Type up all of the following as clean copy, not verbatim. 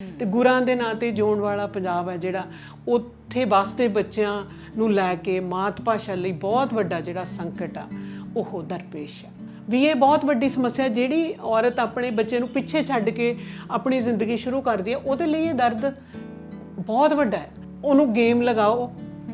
ਤੇ ਗੁਰਾਂ ਦੇ ਨਾਂ ਤੇ ਜਿਉਣ ਵਾਲਾ ਪੰਜਾਬ ਹੈ ਜਿਹੜਾ, ਉੱਥੇ ਵੱਸਦੇ ਬੱਚਿਆਂ ਨੂੰ ਲੈ ਕੇ ਮਾਤ ਭਾਸ਼ਾ ਲਈ ਬਹੁਤ ਵੱਡਾ ਜਿਹੜਾ ਸੰਕਟ ਆ ਉਹ ਦਰਪੇਸ਼ ਆ। ਵੀ ਇਹ ਬਹੁਤ ਵੱਡੀ ਸਮੱਸਿਆ, ਜਿਹੜੀ ਔਰਤ ਆਪਣੇ ਬੱਚੇ ਨੂੰ ਪਿੱਛੇ ਛੱਡ ਕੇ ਆਪਣੀ ਜ਼ਿੰਦਗੀ ਸ਼ੁਰੂ ਕਰਦੀ ਹੈ, ਉਹਦੇ ਲਈ ਇਹ ਦਰਦ ਬਹੁਤ ਵੱਡਾ ਹੈ। ਉਹਨੂੰ ਗੇਮ ਲਗਾਓ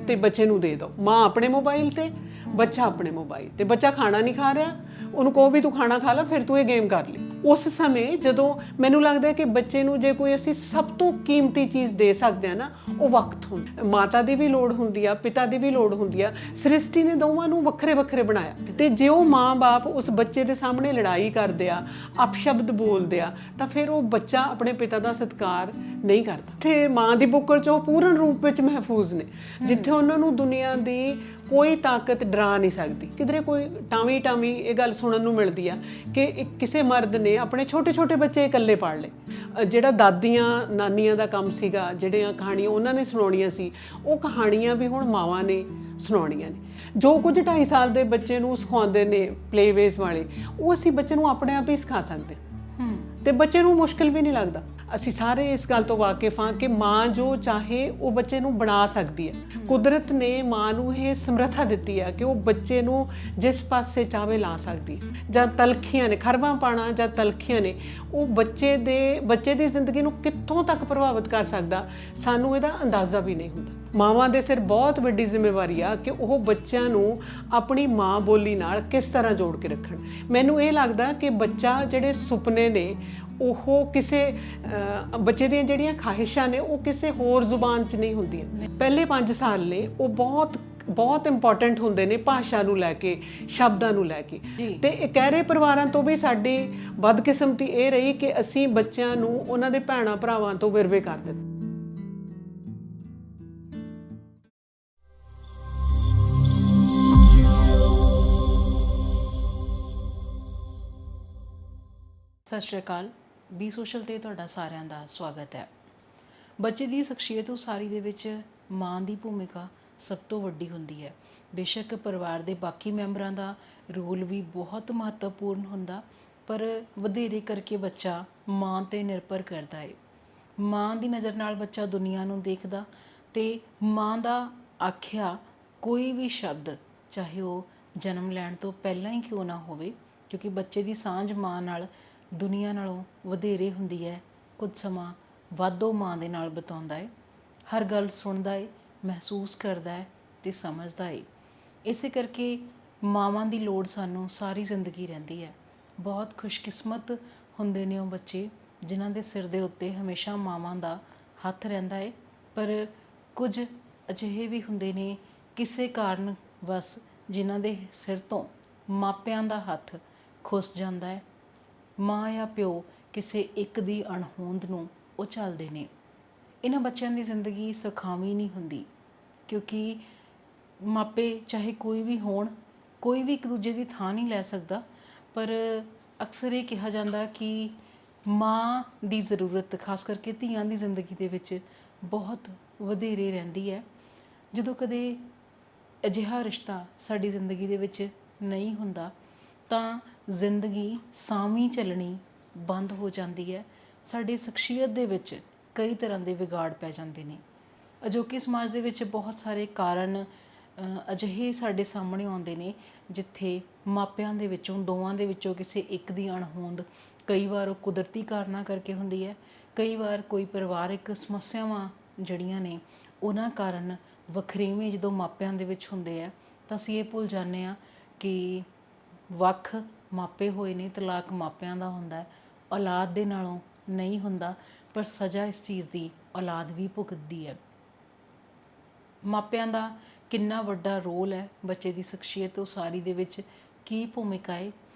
ਤੇ ਬੱਚੇ ਨੂੰ ਦੇ ਦਿਓ, ਮਾਂ ਆਪਣੇ ਮੋਬਾਈਲ ਤੇ, ਬੱਚਾ ਆਪਣੇ ਮੋਬਾਈਲ ਤੇ। ਬੱਚਾ ਖਾਣਾ ਨਹੀਂ ਖਾ ਰਿਹਾ, ਉਹਨੂੰ ਕਹੋ ਵੀ ਤੂੰ ਖਾਣਾ ਖਾ ਲੈ, ਫਿਰ ਤੂੰ ਇਹ ਗੇਮ ਕਰ ਲਈ। ਉਸ ਸਮੇਂ ਜਦੋਂ ਮੈਨੂੰ ਲੱਗਦਾ ਕਿ ਬੱਚੇ ਨੂੰ ਜੇ ਕੋਈ ਅਸੀਂ ਸਭ ਤੋਂ ਕੀਮਤੀ ਚੀਜ਼ ਦੇ ਸਕਦੇ ਹਾਂ ਨਾ, ਉਹ ਵਕਤ ਹੁੰਦਾ। ਮਾਤਾ ਦੀ ਵੀ ਲੋੜ ਹੁੰਦੀ ਆ, ਪਿਤਾ ਦੀ ਵੀ ਲੋੜ ਹੁੰਦੀ ਆ। ਸ੍ਰਿਸ਼ਟੀ ਨੇ ਦੋਵਾਂ ਨੂੰ ਵੱਖਰੇ ਵੱਖਰੇ ਬਣਾਇਆ, ਤੇ ਜੇ ਉਹ ਮਾਂ-ਬਾਪ ਉਸ ਬੱਚੇ ਦੇ ਸਾਹਮਣੇ ਲੜਾਈ ਕਰਦੇ ਆ, ਅਪਸ਼ਬਦ ਬੋਲਦੇ ਆ, ਤਾਂ ਫਿਰ ਉਹ ਬੱਚਾ ਆਪਣੇ ਪਿਤਾ ਦਾ ਸਤਿਕਾਰ ਨਹੀਂ ਕਰਦਾ। ਤੇ ਮਾਂ ਦੀ ਬੁੱਕਲ 'ਚ ਉਹ ਪੂਰਨ ਰੂਪ ਵਿੱਚ ਮਹਿਫੂਜ਼ ਨੇ, ਜਿੱਥੇ ਉਹਨਾਂ ਨੂੰ ਦੁਨੀਆ ਦੀ ਕੋਈ ਤਾਕਤ ਡਰਾ ਨਹੀਂ ਸਕਦੀ। ਕਿਧਰੇ ਕੋਈ ਟਾਵੀਂ ਇਹ ਗੱਲ ਸੁਣਨ ਨੂੰ ਮਿਲਦੀ ਆ ਕਿ ਕਿਸੇ ਮਰਦ ਨੇ ਆਪਣੇ ਛੋਟੇ ਛੋਟੇ ਬੱਚੇ ਇਕੱਲੇ ਪਾਲ ਲਏ। ਜਿਹੜਾ ਦਾਦੀਆਂ ਨਾਨੀਆਂ ਦਾ ਕੰਮ ਸੀਗਾ, ਜਿਹੜੀਆਂ ਕਹਾਣੀਆਂ ਉਹਨਾਂ ਨੇ ਸੁਣਾਉਣੀਆਂ ਸੀ, ਉਹ ਕਹਾਣੀਆਂ ਵੀ ਹੁਣ ਮਾਵਾਂ ਨੇ ਸੁਣਾਉਣੀਆਂ ਨੇ। ਜੋ ਕੁਝ 2.5 ਸਾਲ ਦੇ ਬੱਚੇ ਨੂੰ ਸਿਖਾਉਂਦੇ ਨੇ ਪਲੇਵੇਜ਼ ਵਾਲੇ, ਉਹ ਅਸੀਂ ਬੱਚੇ ਨੂੰ ਆਪਣੇ ਆਪ ਹੀ ਸਿਖਾ ਸਕਦੇ, ਤੇ ਬੱਚੇ ਨੂੰ ਮੁਸ਼ਕਿਲ ਵੀ ਨਹੀਂ ਲੱਗਦਾ। ਅਸੀਂ ਸਾਰੇ ਇਸ ਗੱਲ ਤੋਂ ਵਾਕਿਫ ਹਾਂ ਕਿ ਮਾਂ ਜੋ ਚਾਹੇ ਉਹ ਬੱਚੇ ਨੂੰ ਬਣਾ ਸਕਦੀ ਹੈ। ਕੁਦਰਤ ਨੇ ਮਾਂ ਨੂੰ ਇਹ ਸਮਰੱਥਾ ਦਿੱਤੀ ਹੈ ਕਿ ਉਹ ਬੱਚੇ ਨੂੰ ਜਿਸ ਪਾਸੇ ਚਾਹਵੇ ਲਾ ਸਕਦੀ। ਜਦ ਤਲਖੀਆਂ ਨੇ, ਖਰਬਾਂ ਪਾਣਾ ਜਾਂ ਤਲਖੀਆਂ ਨੇ, ਉਹ ਬੱਚੇ ਦੀ ਜ਼ਿੰਦਗੀ ਨੂੰ ਕਿੱਥੋਂ ਤੱਕ ਪ੍ਰਭਾਵਿਤ ਕਰ ਸਕਦਾ, ਸਾਨੂੰ ਇਹਦਾ ਅੰਦਾਜ਼ਾ ਵੀ ਨਹੀਂ ਹੁੰਦਾ। ਮਾਵਾਂ ਦੇ ਸਿਰ ਬਹੁਤ ਵੱਡੀ ਜ਼ਿੰਮੇਵਾਰੀ ਆ ਕਿ ਉਹ ਬੱਚਿਆਂ ਨੂੰ ਆਪਣੀ ਮਾਂ ਬੋਲੀ ਨਾਲ ਕਿਸ ਤਰ੍ਹਾਂ ਜੋੜ ਕੇ ਰੱਖਣ। ਮੈਨੂੰ ਇਹ ਲੱਗਦਾ ਕਿ ਬੱਚਾ ਜਿਹੜੇ ਸੁਪਨੇ ਨੇ, ਉਹ ਕਿਸੇ ਬੱਚੇ ਦੀਆਂ ਜਿਹੜੀਆਂ ਖਾਹਿਸ਼ਾਂ ਨੇ, ਉਹ ਕਿਸੇ ਹੋਰ ਜ਼ੁਬਾਨ 'ਚ ਨਹੀਂ ਹੁੰਦੀਆਂ। ਪਹਿਲੇ 5 ਸਾਲ ਨੇ ਉਹ ਬਹੁਤ ਇੰਪੋਰਟੈਂਟ ਹੁੰਦੇ ਨੇ ਭਾਸ਼ਾ ਨੂੰ ਲੈ ਕੇ, ਸ਼ਬਦਾਂ ਨੂੰ ਲੈ ਕੇ। ਤੇ ਇਕਹਿਰੇ ਪਰਿਵਾਰਾਂ ਤੋਂ ਵੀ ਸਾਡੀ ਬਦਕਿਸਮਤੀ ਇਹ ਰਹੀ ਕਿ ਅਸੀਂ ਬੱਚਿਆਂ ਨੂੰ ਉਹਨਾਂ ਦੇ ਭੈਣਾਂ ਭਰਾਵਾਂ ਤੋਂ ਵਿਰਵੇ ਕਰ ਦਿੱਤੇ। ਸਤਿ ਸ਼੍ਰੀ ਅਕਾਲ। ਬੀ ਸੋਸ਼ਲ 'ਤੇ ਤੁਹਾਡਾ ਸਾਰਿਆਂ ਦਾ ਸਵਾਗਤ ਹੈ। ਬੱਚੇ ਦੀ ਸ਼ਖਸੀਅਤ ਉਸਾਰੀ ਦੇ ਵਿੱਚ ਮਾਂ ਦੀ ਭੂਮਿਕਾ ਸਭ ਤੋਂ ਵੱਡੀ ਹੁੰਦੀ ਹੈ। ਬੇਸ਼ੱਕ ਪਰਿਵਾਰ ਦੇ ਬਾਕੀ ਮੈਂਬਰਾਂ ਦਾ ਰੋਲ ਵੀ ਬਹੁਤ ਮਹੱਤਵਪੂਰਨ ਹੁੰਦਾ, ਪਰ ਵਧੇਰੇ ਕਰਕੇ ਬੱਚਾ ਮਾਂ 'ਤੇ ਨਿਰਭਰ ਕਰਦਾ ਹੈ। ਮਾਂ ਦੀ ਨਜ਼ਰ ਨਾਲ ਬੱਚਾ ਦੁਨੀਆ ਨੂੰ ਦੇਖਦਾ, ਤੇ ਮਾਂ ਦਾ ਆਖਿਆ ਕੋਈ ਵੀ ਸ਼ਬਦ, ਚਾਹੇ ਉਹ ਜਨਮ ਲੈਣ ਤੋਂ ਪਹਿਲਾਂ ਹੀ ਕਿਉਂ ਨਾ ਹੋਵੇ, ਕਿਉਂਕਿ ਬੱਚੇ ਦੀ ਸਾਂਝ ਮਾਂ ਨਾਲ ਦੁਨੀਆ ਨਾਲੋਂ ਵਧੇਰੇ ਹੁੰਦੀ ਹੈ। ਕੁਝ ਸਮਾਂ ਵਾਧੋ ਮਾਂ ਦੇ ਨਾਲ ਬਿਤਾਉਂਦਾ ਹੈ, ਹਰ ਗੱਲ ਸੁਣਦਾ ਹੈ, ਮਹਿਸੂਸ ਕਰਦਾ ਹੈ ਅਤੇ ਸਮਝਦਾ ਹੈ। ਇਸੇ ਕਰਕੇ ਮਾਵਾਂ ਦੀ ਲੋੜ ਸਾਨੂੰ ਸਾਰੀ ਜ਼ਿੰਦਗੀ ਰਹਿੰਦੀ ਹੈ। ਬਹੁਤ ਖੁਸ਼ਕਿਸਮਤ ਹੁੰਦੇ ਨੇ ਉਹ ਬੱਚੇ ਜਿਨ੍ਹਾਂ ਦੇ ਸਿਰ ਦੇ ਉੱਤੇ ਹਮੇਸ਼ਾ ਮਾਵਾਂ ਦਾ ਹੱਥ ਰਹਿੰਦਾ ਹੈ, ਪਰ ਕੁਝ ਅਜਿਹੇ ਵੀ ਹੁੰਦੇ ਨੇ ਕਿਸੇ ਕਾਰਨ ਬਸ ਜਿਨ੍ਹਾਂ ਦੇ ਸਿਰ ਤੋਂ ਮਾਪਿਆਂ ਦਾ ਹੱਥ ਖੁੱਸ ਜਾਂਦਾ ਹੈ। ਮਾਂ ਜਾਂ ਪਿਓ ਕਿਸੇ ਇੱਕ ਦੀ ਅਣਹੋਂਦ ਨੂੰ ਉਹ ਝੱਲਦੇ ਨੇ। ਇਹਨਾਂ ਬੱਚਿਆਂ ਦੀ ਜ਼ਿੰਦਗੀ ਸੁਖਾਵੀਂ ਨਹੀਂ ਹੁੰਦੀ, ਕਿਉਂਕਿ ਮਾਪੇ ਚਾਹੇ ਕੋਈ ਵੀ ਹੋਣ, ਕੋਈ ਵੀ ਇੱਕ ਦੂਜੇ ਦੀ ਥਾਂ ਨਹੀਂ ਲੈ ਸਕਦਾ, ਪਰ ਅਕਸਰ ਇਹ ਕਿਹਾ ਜਾਂਦਾ ਕਿ ਮਾਂ ਦੀ ਜ਼ਰੂਰਤ ਖਾਸ ਕਰਕੇ ਧੀਆਂ ਦੀ ਜ਼ਿੰਦਗੀ ਦੇ ਵਿੱਚ ਬਹੁਤ ਵਧੇਰੇ ਰਹਿੰਦੀ ਹੈ। ਜਦੋਂ ਕਦੇ ਅਜਿਹਾ ਰਿਸ਼ਤਾ ਸਾਡੀ ਜ਼ਿੰਦਗੀ ਦੇ ਵਿੱਚ ਨਹੀਂ ਹੁੰਦਾ, ਤਾਂ ਜ਼ਿੰਦਗੀ ਸਾਵੀਂ ਚੱਲਣੀ ਬੰਦ ਹੋ ਜਾਂਦੀ ਹੈ। ਸਾਡੀ ਸ਼ਖਸੀਅਤ ਦੇ ਵਿੱਚ ਕਈ ਤਰ੍ਹਾਂ ਦੇ ਵਿਗਾੜ ਪੈ ਜਾਂਦੇ ਨੇ। ਅਜੋਕੇ ਸਮਾਜ ਦੇ ਵਿੱਚ ਬਹੁਤ ਸਾਰੇ ਕਾਰਨ ਅਜਿਹੇ ਸਾਡੇ ਸਾਹਮਣੇ ਆਉਂਦੇ ਨੇ, ਜਿੱਥੇ ਮਾਪਿਆਂ ਦੇ ਵਿੱਚੋਂ, ਦੋਵਾਂ ਦੇ ਵਿੱਚੋਂ ਕਿਸੇ ਇੱਕ ਦੀ ਅਣਹੋਂਦ, ਕਈ ਵਾਰ ਉਹ ਕੁਦਰਤੀ ਕਾਰਨਾਂ ਕਰਕੇ ਹੁੰਦੀ ਹੈ, ਕਈ ਵਾਰ ਕੋਈ ਪਰਿਵਾਰਿਕ ਸਮੱਸਿਆਵਾਂ ਜਿਹੜੀਆਂ ਨੇ ਉਹਨਾਂ ਕਾਰਨ ਵਖਰੇਵੇਂ ਜਦੋਂ ਮਾਪਿਆਂ ਦੇ ਵਿੱਚ ਹੁੰਦੇ ਆ, ਤਾਂ ਅਸੀਂ ਇਹ ਭੁੱਲ ਜਾਂਦੇ ਹਾਂ ਕਿ ਵੱਖ ਮਾਪੇ ਹੋਏ ਨੇ, ਤਲਾਕ ਮਾਪਿਆਂ ਦਾ ਹੁੰਦਾ ਹੈ, ਔਲਾਦ ਦੇ ਨਾਲੋਂ ਨਹੀਂ ਹੁੰਦਾ, ਪਰ ਸਜ਼ਾ ਇਸ ਚੀਜ਼ ਦੀ ਔਲਾਦ ਵੀ ਭੁਗਤਦੀ ਹੈ। ਮਾਪਿਆਂ ਦਾ ਕਿੰਨਾ ਵੱਡਾ ਰੋਲ ਹੈ ਬੱਚੇ ਦੀ ਸ਼ਖਸੀਅਤ ਉਸਾਰੀ ਦੇ ਵਿੱਚ, ਕੀ ਭੂਮਿਕਾ ਹੈ,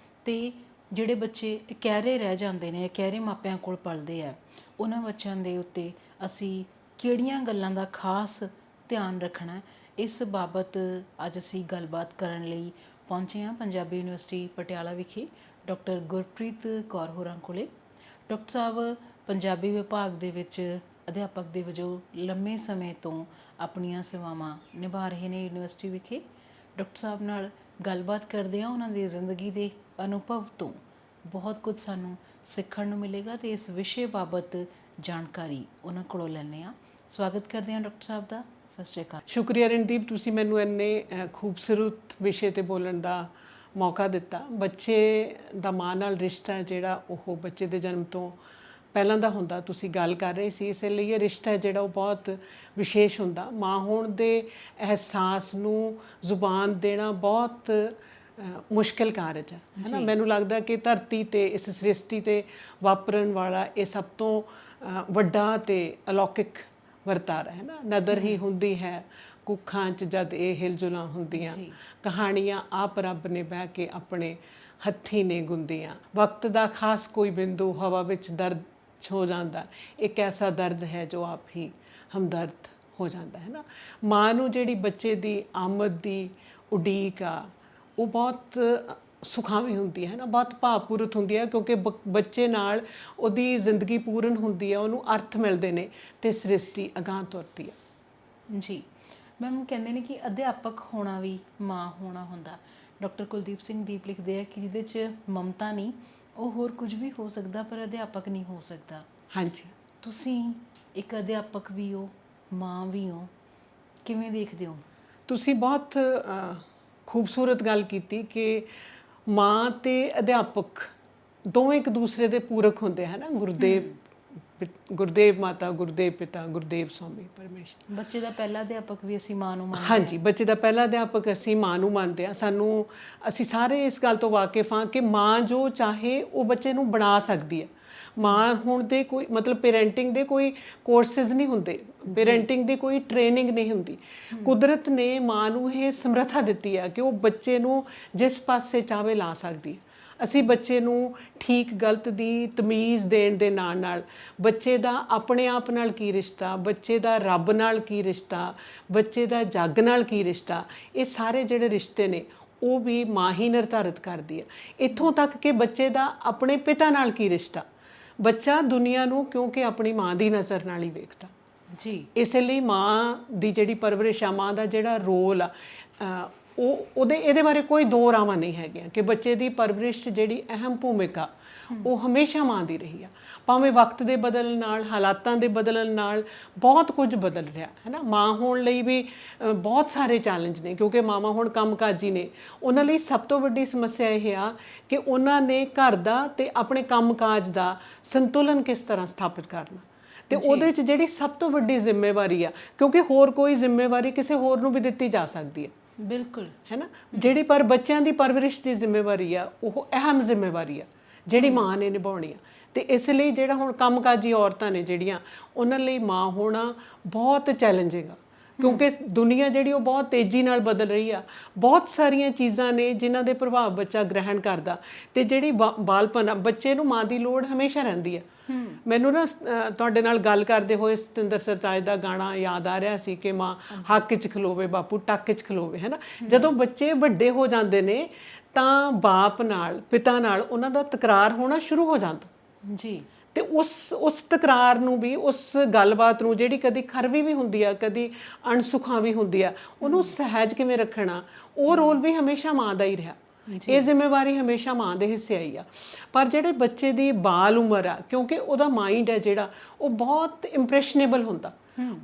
ਤੇ ਜਿਹੜੇ ਬੱਚੇ ਇਕਹਿਰੇ ਰਹਿ ਜਾਂਦੇ ਨੇ, ਇਕਹਿਰੇ ਮਾਪਿਆਂ ਕੋਲ ਪਲਦੇ ਆ, ਉਹਨਾਂ ਬੱਚਿਆਂ ਦੇ ਉੱਤੇ ਅਸੀਂ ਕਿਹੜੀਆਂ ਗੱਲਾਂ ਦਾ ਖਾਸ ਧਿਆਨ ਰੱਖਣਾ, ਇਸ ਬਾਬਤ ਅੱਜ ਅਸੀਂ ਗੱਲਬਾਤ ਕਰਨ ਲਈ ਪਹੁੰਚੇ ਹਾਂ ਪੰਜਾਬੀ ਯੂਨੀਵਰਸਿਟੀ ਪਟਿਆਲਾ ਵਿਖੇ ਡਾਕਟਰ ਗੁਰਪ੍ਰੀਤ ਕੌਰ ਹੋਰਾਂ ਕੋਲੇ। ਡਾਕਟਰ ਸਾਹਿਬ ਪੰਜਾਬੀ ਵਿਭਾਗ ਦੇ ਵਿੱਚ ਅਧਿਆਪਕ ਦੇ ਵਜੋਂ ਲੰਮੇ ਸਮੇਂ ਤੋਂ ਆਪਣੀਆਂ ਸੇਵਾਵਾਂ ਨਿਭਾ ਰਹੇ ਨੇ ਯੂਨੀਵਰਸਿਟੀ ਵਿਖੇ। ਡਾਕਟਰ ਸਾਹਿਬ ਨਾਲ ਗੱਲਬਾਤ ਕਰਦੇ ਹਾਂ, ਉਹਨਾਂ ਦੀ ਜ਼ਿੰਦਗੀ ਦੇ ਅਨੁਭਵ ਤੋਂ ਬਹੁਤ ਕੁਝ ਸਾਨੂੰ ਸਿੱਖਣ ਨੂੰ ਮਿਲੇਗਾ, ਅਤੇ ਇਸ ਵਿਸ਼ੇ ਬਾਬਤ ਜਾਣਕਾਰੀ ਉਹਨਾਂ ਕੋਲੋਂ ਲੈਂਦੇ ਹਾਂ। ਸਵਾਗਤ ਕਰਦੇ ਹਾਂ ਡਾਕਟਰ ਸਾਹਿਬ ਦਾ। ਸਤਿ ਸ਼੍ਰੀ ਅਕਾਲ। ਸ਼ੁਕਰੀਆ ਰਣਦੀਪ, ਤੁਸੀਂ ਮੈਨੂੰ ਇੰਨੇ ਖੂਬਸੂਰਤ ਵਿਸ਼ੇ ਤੇ ਬੋਲਣ ਦਾ ਮੌਕਾ ਦਿੱਤਾ। ਬੱਚੇ ਦਾ ਮਾਂ ਨਾਲ ਰਿਸ਼ਤਾ ਹੈ ਜਿਹੜਾ, ਉਹ ਬੱਚੇ ਦੇ ਜਨਮ ਤੋਂ ਪਹਿਲਾਂ ਦਾ ਹੁੰਦਾ। ਤੁਸੀਂ ਗੱਲ ਕਰ ਰਹੇ ਸੀ, ਇਸ ਲਈ ਇਹ ਰਿਸ਼ਤਾ ਹੈ ਜਿਹੜਾ ਉਹ ਬਹੁਤ ਵਿਸ਼ੇਸ਼ ਹੁੰਦਾ। ਮਾਂ ਹੋਣ ਦੇ ਅਹਿਸਾਸ ਨੂੰ ਜ਼ੁਬਾਨ ਦੇਣਾ ਬਹੁਤ ਮੁਸ਼ਕਿਲ ਕਾਰਜ ਹੈ ਨਾ। ਮੈਨੂੰ ਲੱਗਦਾ ਕਿ ਧਰਤੀ ਤੇ ਇਸ ਸ੍ਰਿਸ਼ਟੀ ਤੇ ਵਾਪਰਨ ਵਾਲਾ ਇਹ ਸਭ ਤੋਂ ਵੱਡਾ ਤੇ ਅਲੌਕਿਕ ਵਰਤਾਰਾ ਹੈ ਨਾ। ਨਦਰ ਹੀ ਹੁੰਦੀ ਹੈ ਕੁੱਖਾਂ 'ਚ ਜਦ ਇਹ ਹਿਲਜੁਲਾਂ ਹੁੰਦੀਆਂ, ਕਹਾਣੀਆਂ ਆਪ ਰੱਬ ਨੇ ਬਹਿ ਕੇ ਆਪਣੇ ਹੱਥੀਂ ਨੇ ਗੁੰਦੀਆਂ। ਵਕਤ ਦਾ ਖਾਸ ਕੋਈ ਬਿੰਦੂ ਹਵਾ ਵਿੱਚ ਦਰਦ ਹੋ ਜਾਂਦਾ, ਇੱਕ ਐਸਾ ਦਰਦ ਹੈ ਜੋ ਆਪ ਹੀ ਹਮਦਰਦ ਹੋ ਜਾਂਦਾ ਹੈ ਨਾ। ਮਾਂ ਨੂੰ ਜਿਹੜੀ ਬੱਚੇ ਦੀ ਆਮਦ ਦੀ ਉਡੀਕ ਆ, ਉਹ ਬਹੁਤ ਸੁਖਾਵੀਂ ਹੁੰਦੀ ਹੈ ਨਾ, ਬਹੁਤ ਭਾਵਪੂਰਤ ਹੁੰਦੀ ਹੈ, ਕਿਉਂਕਿ ਬੱਚੇ ਨਾਲ ਉਹਦੀ ਜ਼ਿੰਦਗੀ ਪੂਰਨ ਹੁੰਦੀ ਹੈ, ਉਹਨੂੰ ਅਰਥ ਮਿਲਦੇ ਨੇ ਤੇ ਸ੍ਰਿਸ਼ਟੀ ਅਗਾਂਹ ਤੁਰਦੀ ਹੈ। ਜੀ ਮੈਮ, ਕਹਿੰਦੇ ਨੇ ਕਿ ਅਧਿਆਪਕ ਹੋਣਾ ਵੀ ਮਾਂ ਹੋਣਾ ਹੁੰਦਾ। ਡਾਕਟਰ ਕੁਲਦੀਪ ਸਿੰਘ ਦੀਪ ਲਿਖਦੇ ਆ ਕਿ ਜਿਹਦੇ 'ਚ ਮਮਤਾ ਨਹੀਂ, ਉਹ ਹੋਰ ਕੁਝ ਵੀ ਹੋ ਸਕਦਾ, ਪਰ ਅਧਿਆਪਕ ਨਹੀਂ ਹੋ ਸਕਦਾ। ਹਾਂਜੀ, ਤੁਸੀਂ ਇੱਕ ਅਧਿਆਪਕ ਵੀ ਹੋ, ਮਾਂ ਵੀ ਹੋ, ਕਿਵੇਂ ਦੇਖਦੇ ਹੋ? ਤੁਸੀਂ ਬਹੁਤ ਖੂਬਸੂਰਤ ਗੱਲ ਕੀਤੀ ਕਿ ਮਾਂ ਤੇ ਅਧਿਆਪਕ ਦੋਵੇਂ ਇੱਕ ਦੂਸਰੇ ਦੇ ਪੂਰਕ ਹੁੰਦੇ ਹਨ ਨਾ। ਗੁਰਦੇਵ ਮਾਤਾ, ਗੁਰਦੇਵ ਪਿਤਾ, ਗੁਰਦੇਵ ਸਵਾਮੀ ਪਰਮੇਸ਼ਰ। ਬੱਚੇ ਦਾ ਪਹਿਲਾ ਅਧਿਆਪਕ ਵੀ ਅਸੀਂ ਮਾਂ ਨੂੰ ਮੰਨਦੇ ਹਾਂ। ਹਾਂਜੀ, ਬੱਚੇ ਦਾ ਪਹਿਲਾ ਅਧਿਆਪਕ ਅਸੀਂ ਮਾਂ ਨੂੰ ਮੰਨਦੇ ਹਾਂ। ਅਸੀਂ ਸਾਰੇ ਇਸ ਗੱਲ ਤੋਂ ਵਾਕਿਫ ਹਾਂ ਕਿ ਮਾਂ ਜੋ ਚਾਹੇ ਉਹ ਬੱਚੇ ਨੂੰ ਬਣਾ ਸਕਦੀ ਹੈ। ਮਾਂ ਹੋਣ ਦੇ ਕੋਈ ਮਤਲਬ ਪੇਰੈਂਟਿੰਗ ਦੇ ਕੋਈ ਕੋਰਸਿਸ ਨਹੀਂ ਹੁੰਦੇ, ਪੇਰੈਂਟਿੰਗ ਦੀ ਕੋਈ ਟ੍ਰੇਨਿੰਗ ਨਹੀਂ ਹੁੰਦੀ। ਕੁਦਰਤ ਨੇ ਮਾਂ ਨੂੰ ਇਹ ਸਮਰੱਥਾ ਦਿੱਤੀ ਹੈ ਕਿ ਉਹ ਬੱਚੇ ਨੂੰ ਜਿਸ ਪਾਸੇ ਚਾਹਵੇ ਲਾ ਸਕਦੀ ਹੈ। ਅਸੀਂ ਬੱਚੇ ਨੂੰ ਠੀਕ ਗਲਤ ਦੀ ਤਮੀਜ਼ ਦੇਣ ਦੇ ਨਾਲ ਨਾਲ ਬੱਚੇ ਦਾ ਆਪਣੇ ਆਪ ਨਾਲ ਕੀ ਰਿਸ਼ਤਾ, ਬੱਚੇ ਦਾ ਰੱਬ ਨਾਲ ਕੀ ਰਿਸ਼ਤਾ, ਬੱਚੇ ਦਾ ਜੱਗ ਨਾਲ ਕੀ ਰਿਸ਼ਤਾ, ਇਹ ਸਾਰੇ ਜਿਹੜੇ ਰਿਸ਼ਤੇ ਨੇ ਉਹ ਵੀ ਮਾਂ ਹੀ ਨਿਰਧਾਰਿਤ ਕਰਦੀ ਹੈ। ਇੱਥੋਂ ਤੱਕ ਕਿ ਬੱਚੇ ਦਾ ਆਪਣੇ ਪਿਤਾ ਨਾਲ ਕੀ ਰਿਸ਼ਤਾ। ਬੱਚਾ ਦੁਨੀਆ ਨੂੰ ਕਿਉਂਕਿ ਆਪਣੀ ਮਾਂ ਦੀ ਨਜ਼ਰ ਨਾਲ ਹੀ ਵੇਖਦਾ ਜੀ। ਇਸੇ ਲਈ ਮਾਂ ਦੀ ਜਿਹੜੀ ਪਰਵਰਿਸ਼ ਆ, ਮਾਂ ਦਾ ਜਿਹੜਾ ਰੋਲ ਆ, ਇਹਦੇ ਬਾਰੇ ਕੋਈ ਦੋ ਰਾਵਾਂ ਨਹੀਂ ਹੈਗੀਆਂ ਕਿ ਬੱਚੇ ਦੀ ਪਰਵਰਿਸ਼ ਜਿਹੜੀ ਅਹਿਮ ਭੂਮਿਕਾ ਉਹ ਹਮੇਸ਼ਾ ਮਾਂ ਦੀ ਰਹੀ ਆ। ਭਾਵੇਂ ਵਕਤ ਦੇ ਬਦਲਣ ਨਾਲ, ਹਾਲਾਤਾਂ ਦੇ ਬਦਲਣ ਨਾਲ ਬਹੁਤ ਕੁਝ ਬਦਲ ਰਿਹਾ ਹੈ ਨਾ। ਮਾਂ ਹੋਣ ਲਈ ਵੀ ਬਹੁਤ ਸਾਰੇ ਚੈਲੰਜ ਨੇ, ਕਿਉਂਕਿ ਮਾਵਾਂ ਹੁਣ ਕੰਮਕਾਜੀ ਨੇ। ਉਹਨਾਂ ਲਈ ਸਭ ਤੋਂ ਵੱਡੀ ਸਮੱਸਿਆ ਇਹ ਆ ਕਿ ਉਹਨਾਂ ਨੇ ਘਰ ਦਾ ਤੇ ਆਪਣੇ ਕੰਮਕਾਜ ਦਾ ਸੰਤੁਲਨ ਕਿਸ ਤਰ੍ਹਾਂ ਸਥਾਪਿਤ ਕਰਨਾ। ਤੇ ਉਹਦੇ 'ਚ ਜਿਹੜੀ ਸਭ ਤੋਂ ਵੱਡੀ ਜ਼ਿੰਮੇਵਾਰੀ ਆ, ਕਿਉਂਕਿ ਹੋਰ ਕੋਈ ਜ਼ਿੰਮੇਵਾਰੀ ਕਿਸੇ ਹੋਰ ਨੂੰ ਵੀ ਦਿੱਤੀ ਜਾ ਸਕਦੀ ਹੈ, ਬਿਲਕੁਲ ਹੈ ਨਾ, ਜਿਹੜੀ ਪਰ ਬੱਚਿਆਂ ਦੀ ਪਰਵਰਿਸ਼ ਦੀ ਜ਼ਿੰਮੇਵਾਰੀ ਆ ਉਹ ਅਹਿਮ ਜ਼ਿੰਮੇਵਾਰੀ ਆ ਜਿਹੜੀ ਮਾਂ ਨੇ ਨਿਭਾਉਣੀ ਆ। ਤੇ ਇਸ ਲਈ ਜਿਹੜਾ ਹੁਣ ਕੰਮਕਾਜੀ ਔਰਤਾਂ ਨੇ ਜਿਹੜੀਆਂ, ਉਹਨਾਂ ਲਈ ਮਾਂ ਹੋਣਾ ਬਹੁਤ ਚੈਲੰਜਿੰਗ ਆ, ਕਿਉਂਕਿ ਦੁਨੀਆ ਜਿਹੜੀ ਉਹ ਬਹੁਤ ਤੇਜ਼ੀ ਨਾਲ ਬਦਲ ਰਹੀ ਆ। ਬਹੁਤ ਸਾਰੀਆਂ ਚੀਜ਼ਾਂ ਨੇ ਜਿਨ੍ਹਾਂ ਦੇ ਪ੍ਰਭਾਵ ਬੱਚਾ ਗ੍ਰਹਿਣ ਕਰਦਾ, ਤੇ ਜਿਹੜੀ ਬਾਲਪਨ ਆ, ਬੱਚੇ ਨੂੰ ਮਾਂ ਦੀ ਲੋੜ ਹਮੇਸ਼ਾ ਰਹਿੰਦੀ ਆ। ਮੈਨੂੰ ਨਾ ਤੁਹਾਡੇ ਨਾਲ ਗੱਲ ਕਰਦੇ ਹੋਏ ਸਤਿੰਦਰ ਸਰਤਾਜ ਦਾ ਗਾਣਾ ਯਾਦ ਆ ਰਿਹਾ ਸੀ ਕਿ ਮਾਂ ਹੱਕ 'ਚ ਖਲੋਵੇ ਬਾਪੂ ਟੱਕ 'ਚ ਖਲੋਵੇ, ਹੈ ਨਾ। ਜਦੋਂ ਬੱਚੇ ਵੱਡੇ ਹੋ ਜਾਂਦੇ ਨੇ ਤਾਂ ਬਾਪ ਨਾਲ, ਪਿਤਾ ਨਾਲ ਉਹਨਾਂ ਦਾ ਤਕਰਾਰ ਹੋਣਾ ਸ਼ੁਰੂ ਹੋ ਜਾਂਦਾ ਜੀ। ਤੇ ਉਸ ਤਕਰਾਰ ਨੂੰ ਵੀ, ਉਸ ਗੱਲਬਾਤ ਨੂੰ ਜਿਹੜੀ ਕਦੀ ਖਰਵੀ ਵੀ ਹੁੰਦੀ ਆ, ਕਦੀ ਅਣਸੁਖਾਂ ਵੀ ਹੁੰਦੀ ਆ, ਉਹਨੂੰ ਸਹਿਜ ਕਿਵੇਂ ਰੱਖਣਾ, ਉਹ ਰੋਲ ਵੀ ਹਮੇਸ਼ਾ ਮਾਂ ਦਾ ਹੀ ਰਿਹਾ। ਇਹ ਜ਼ਿੰਮੇਵਾਰੀ ਹਮੇਸ਼ਾ ਮਾਂ ਦੇ ਹਿੱਸੇ ਆਈ ਆ। ਪਰ ਜਿਹੜੇ ਬੱਚੇ ਦੀ ਬਾਲ ਉਮਰ ਆ, ਕਿਉਂਕਿ ਉਹਦਾ ਮਾਈਂਡ ਹੈ ਜਿਹੜਾ ਉਹ ਬਹੁਤ ਇੰਪ੍ਰੈਸ਼ਨੇਬਲ ਹੁੰਦਾ,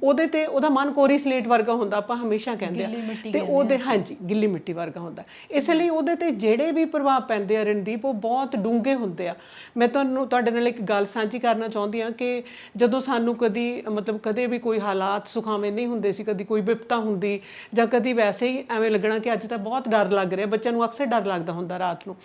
ਉਹਦੇ ਤੇ ਉਹਦਾ ਮਨ ਕੋਰੀ ਸਲੇਟ ਵਰਗਾ ਹੁੰਦਾ, ਆਪਾਂ ਹਮੇਸ਼ਾ ਕਹਿੰਦੇ ਆ, ਤੇ ਉਹਦੇ ਹਾਂਜੀ ਗਿੱਲੀ ਮਿੱਟੀ ਵਰਗਾ ਹੁੰਦਾ। ਇਸ ਲਈ ਉਹਦੇ ਤੇ ਜਿਹੜੇ ਵੀ ਪ੍ਰਭਾਵ ਪੈਂਦੇ ਆ ਰਣਦੀਪ, ਉਹ ਬਹੁਤ ਡੂੰਘੇ ਹੁੰਦੇ ਆ। ਮੈਂ ਤੁਹਾਡੇ ਨਾਲ ਇੱਕ ਗੱਲ ਸਾਂਝੀ ਕਰਨਾ ਚਾਹੁੰਦੀ ਹਾਂ ਕਿ ਜਦੋਂ ਸਾਨੂੰ ਕਦੇ ਵੀ ਕੋਈ ਹਾਲਾਤ ਸੁਖਾਵੇਂ ਨਹੀਂ ਹੁੰਦੇ ਸੀ, ਕਦੀ ਕੋਈ ਵਿਪਤਾ ਹੁੰਦੀ ਜਾਂ ਕਦੀ ਵੈਸੇ ਹੀ ਐਵੇਂ ਲੱਗਣਾ ਕਿ ਅੱਜ ਤਾਂ ਬਹੁਤ ਡਰ ਲੱਗ ਰਿਹਾ, ਬੱਚਿਆਂ ਨੂੰ ਅਕਸਰ ਡਰ ਲੱਗਦਾ ਹੁੰਦਾ ਰਾਤ ਨੂੰ,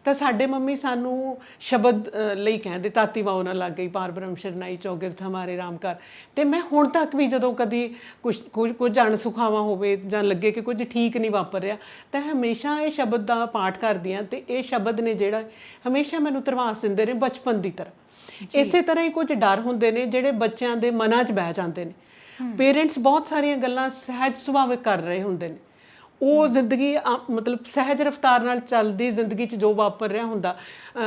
ਤਾਂ ਸਾਡੇ ਮੰਮੀ ਸਾਨੂੰ ਸ਼ਬਦ ਲਈ ਕਹਿੰਦੇ, ਤਾਤੀ ਵਾਓ ਨਾ ਲੱਗ ਗਈ ਪਾਰ ਬ੍ਰਹਮ ਸ਼ਰਨਾਈ ਚੌਗਿਰਦ ਹਮਾਰੇ ਰਾਮ ਘਰ। ਤੇ ਮੈਂ ਹੁਣ ਤੱਕ ਵੀ ਜਦੋਂ ਕਦੀ ਕੁਝ ਅਣਸੁਖਾਵਾਂ ਹੋਵੇ ਜਾਂ ਲੱਗੇ ਕਿ ਕੁਝ ਠੀਕ ਨਹੀਂ ਵਾਪਰ ਰਿਹਾ, ਤਾਂ ਹਮੇਸ਼ਾ ਇਹ ਸ਼ਬਦ ਦਾ ਪਾਠ ਕਰਦੀ ਹਾਂ। ਤੇ ਇਹ ਸ਼ਬਦ ਨੇ ਜਿਹੜਾ ਹਮੇਸ਼ਾ ਮੈਨੂੰ ਧਰਵਾਸ ਦਿੰਦੇ ਨੇ ਬਚਪਨ ਦੀ ਤਰ੍ਹਾਂ। ਇਸੇ ਤਰ੍ਹਾਂ ਹੀ ਕੁਝ ਡਰ ਹੁੰਦੇ ਨੇ ਜਿਹੜੇ ਬੱਚਿਆਂ ਦੇ ਮਨਾਂ 'ਚ ਬਹਿ ਜਾਂਦੇ ਨੇ। ਪੇਰੈਂਟਸ ਬਹੁਤ ਸਾਰੀਆਂ ਗੱਲਾਂ ਸਹਿਜ ਸੁਭਾਵਿਕ ਕਰ ਰਹੇ ਹੁੰਦੇ ਨੇ, ਉਹ ਜ਼ਿੰਦਗੀ ਸਹਿਜ ਰਫਤਾਰ ਨਾਲ ਚੱਲਦੀ ਜ਼ਿੰਦਗੀ 'ਚ ਜੋ ਵਾਪਰ ਰਿਹਾ ਹੁੰਦਾ।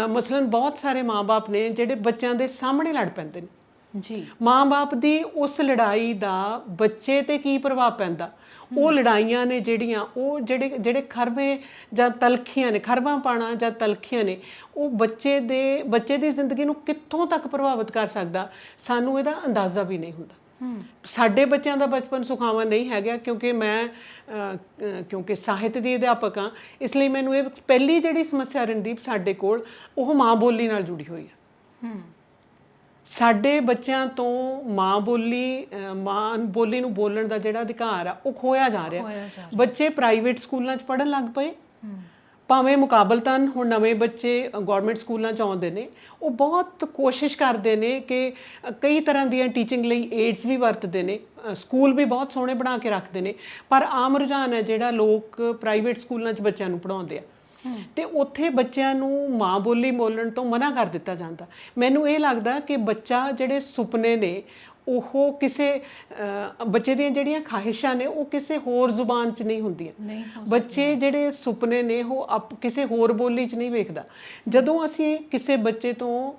ਮਸਲਨ ਬਹੁਤ ਸਾਰੇ ਮਾਂ ਬਾਪ ਨੇ ਜਿਹੜੇ ਬੱਚਿਆਂ ਦੇ ਸਾਹਮਣੇ ਲੜ ਪੈਂਦੇ ਨੇ, ਜੀ ਮਾਂ-ਬਾਪ ਦੀ ਉਸ ਲੜਾਈ ਦਾ ਬੱਚੇ ਤੇ ਕੀ ਪ੍ਰਭਾਵ ਪੈਂਦਾ, ਉਹ ਲੜਾਈਆਂ ਨੇ ਜਿਹੜੀਆਂ, ਉਹ ਜਿਹੜੇ ਖਰਵੇ ਜਾਂ ਤਲਖੀਆਂ ਨੇ, ਖਰਵਾਂ ਪਾਣਾ ਜਾਂ ਤਲਖੀਆਂ ਨੇ, ਉਹ ਬੱਚੇ ਦੀ ਜ਼ਿੰਦਗੀ ਨੂੰ ਕਿੱਥੋਂ ਤੱਕ ਪ੍ਰਭਾਵਿਤ ਕਰ ਸਕਦਾ, ਸਾਨੂੰ ਇਹਦਾ ਅੰਦਾਜ਼ਾ ਵੀ ਨਹੀਂ ਹੁੰਦਾ। ਸਾਡੇ ਬੱਚਿਆਂ ਦਾ ਬਚਪਨ ਸੁਖਾਵਾਂ ਨਹੀਂ ਹੈਗਾ, ਕਿਉਂਕਿ ਸਾਹਿਤ ਦੀ ਅਧਿਆਪਕ ਹਾਂ, ਇਸ ਲਈ ਮੈਨੂੰ ਇਹ ਪਹਿਲੀ ਜਿਹੜੀ ਸਮੱਸਿਆ ਰਣਦੀਪ ਸਾਡੇ ਕੋਲ, ਉਹ ਮਾਂ ਬੋਲੀ ਨਾਲ ਜੁੜੀ ਹੋਈ ਹੈ। ਸਾਡੇ ਬੱਚਿਆਂ ਤੋਂ ਮਾਂ ਬੋਲੀ ਨੂੰ ਬੋਲਣ ਦਾ ਜਿਹੜਾ ਅਧਿਕਾਰ ਆ, ਉਹ ਖੋਇਆ ਜਾ ਰਿਹਾ। ਬੱਚੇ ਪ੍ਰਾਈਵੇਟ ਸਕੂਲਾਂ 'ਚ ਪੜ੍ਹਨ ਲੱਗ ਪਏ, ਭਾਵੇਂ ਮੁਕਾਬਲਤਨ ਹੁਣ ਨਵੇਂ ਬੱਚੇ ਗੌਰਮੈਂਟ ਸਕੂਲਾਂ 'ਚ ਆਉਂਦੇ ਨੇ, ਉਹ ਬਹੁਤ ਕੋਸ਼ਿਸ਼ ਕਰਦੇ ਨੇ ਕਿ ਕਈ ਤਰ੍ਹਾਂ ਦੀਆਂ ਟੀਚਿੰਗ ਲਈ ਏਡਸ ਵੀ ਵਰਤਦੇ ਨੇ, ਸਕੂਲ ਵੀ ਬਹੁਤ ਸੋਹਣੇ ਬਣਾ ਕੇ ਰੱਖਦੇ ਨੇ, ਪਰ ਆਮ ਰੁਝਾਨ ਹੈ ਜਿਹੜਾ ਲੋਕ ਪ੍ਰਾਈਵੇਟ ਸਕੂਲਾਂ 'ਚ ਬੱਚਿਆਂ ਨੂੰ ਪੜ੍ਹਾਉਂਦੇ ਆ, ਤੇ ਉੱਥੇ ਬੱਚਿਆਂ ਨੂੰ ਮਾਂ ਬੋਲੀ ਬੋਲਣ ਤੋਂ ਮਨਾ ਕਰ ਦਿੱਤਾ ਜਾਂਦਾ। ਮੈਨੂੰ ਇਹ ਲੱਗਦਾ ਕਿ ਬੱਚਾ ਜਿਹੜੇ ਸੁਪਨੇ ਨੇ, ਉਹ ਬੱਚੇ ਦੀਆਂ ਜਿਹੜੀਆਂ ਖਾਹਿਸ਼ਾਂ ਨੇ, ਉਹ ਕਿਸੇ ਹੋਰ ਜ਼ੁਬਾਨ 'ਚ ਨਹੀਂ ਹੁੰਦੀਆਂ। ਬੱਚੇ ਜਿਹੜੇ ਸੁਪਨੇ ਨੇ, ਉਹ ਕਿਸੇ ਹੋਰ ਬੋਲੀ 'ਚ ਨਹੀਂ ਵੇਖਦਾ। ਜਦੋਂ ਅਸੀਂ ਕਿਸੇ ਬੱਚੇ ਤੋਂ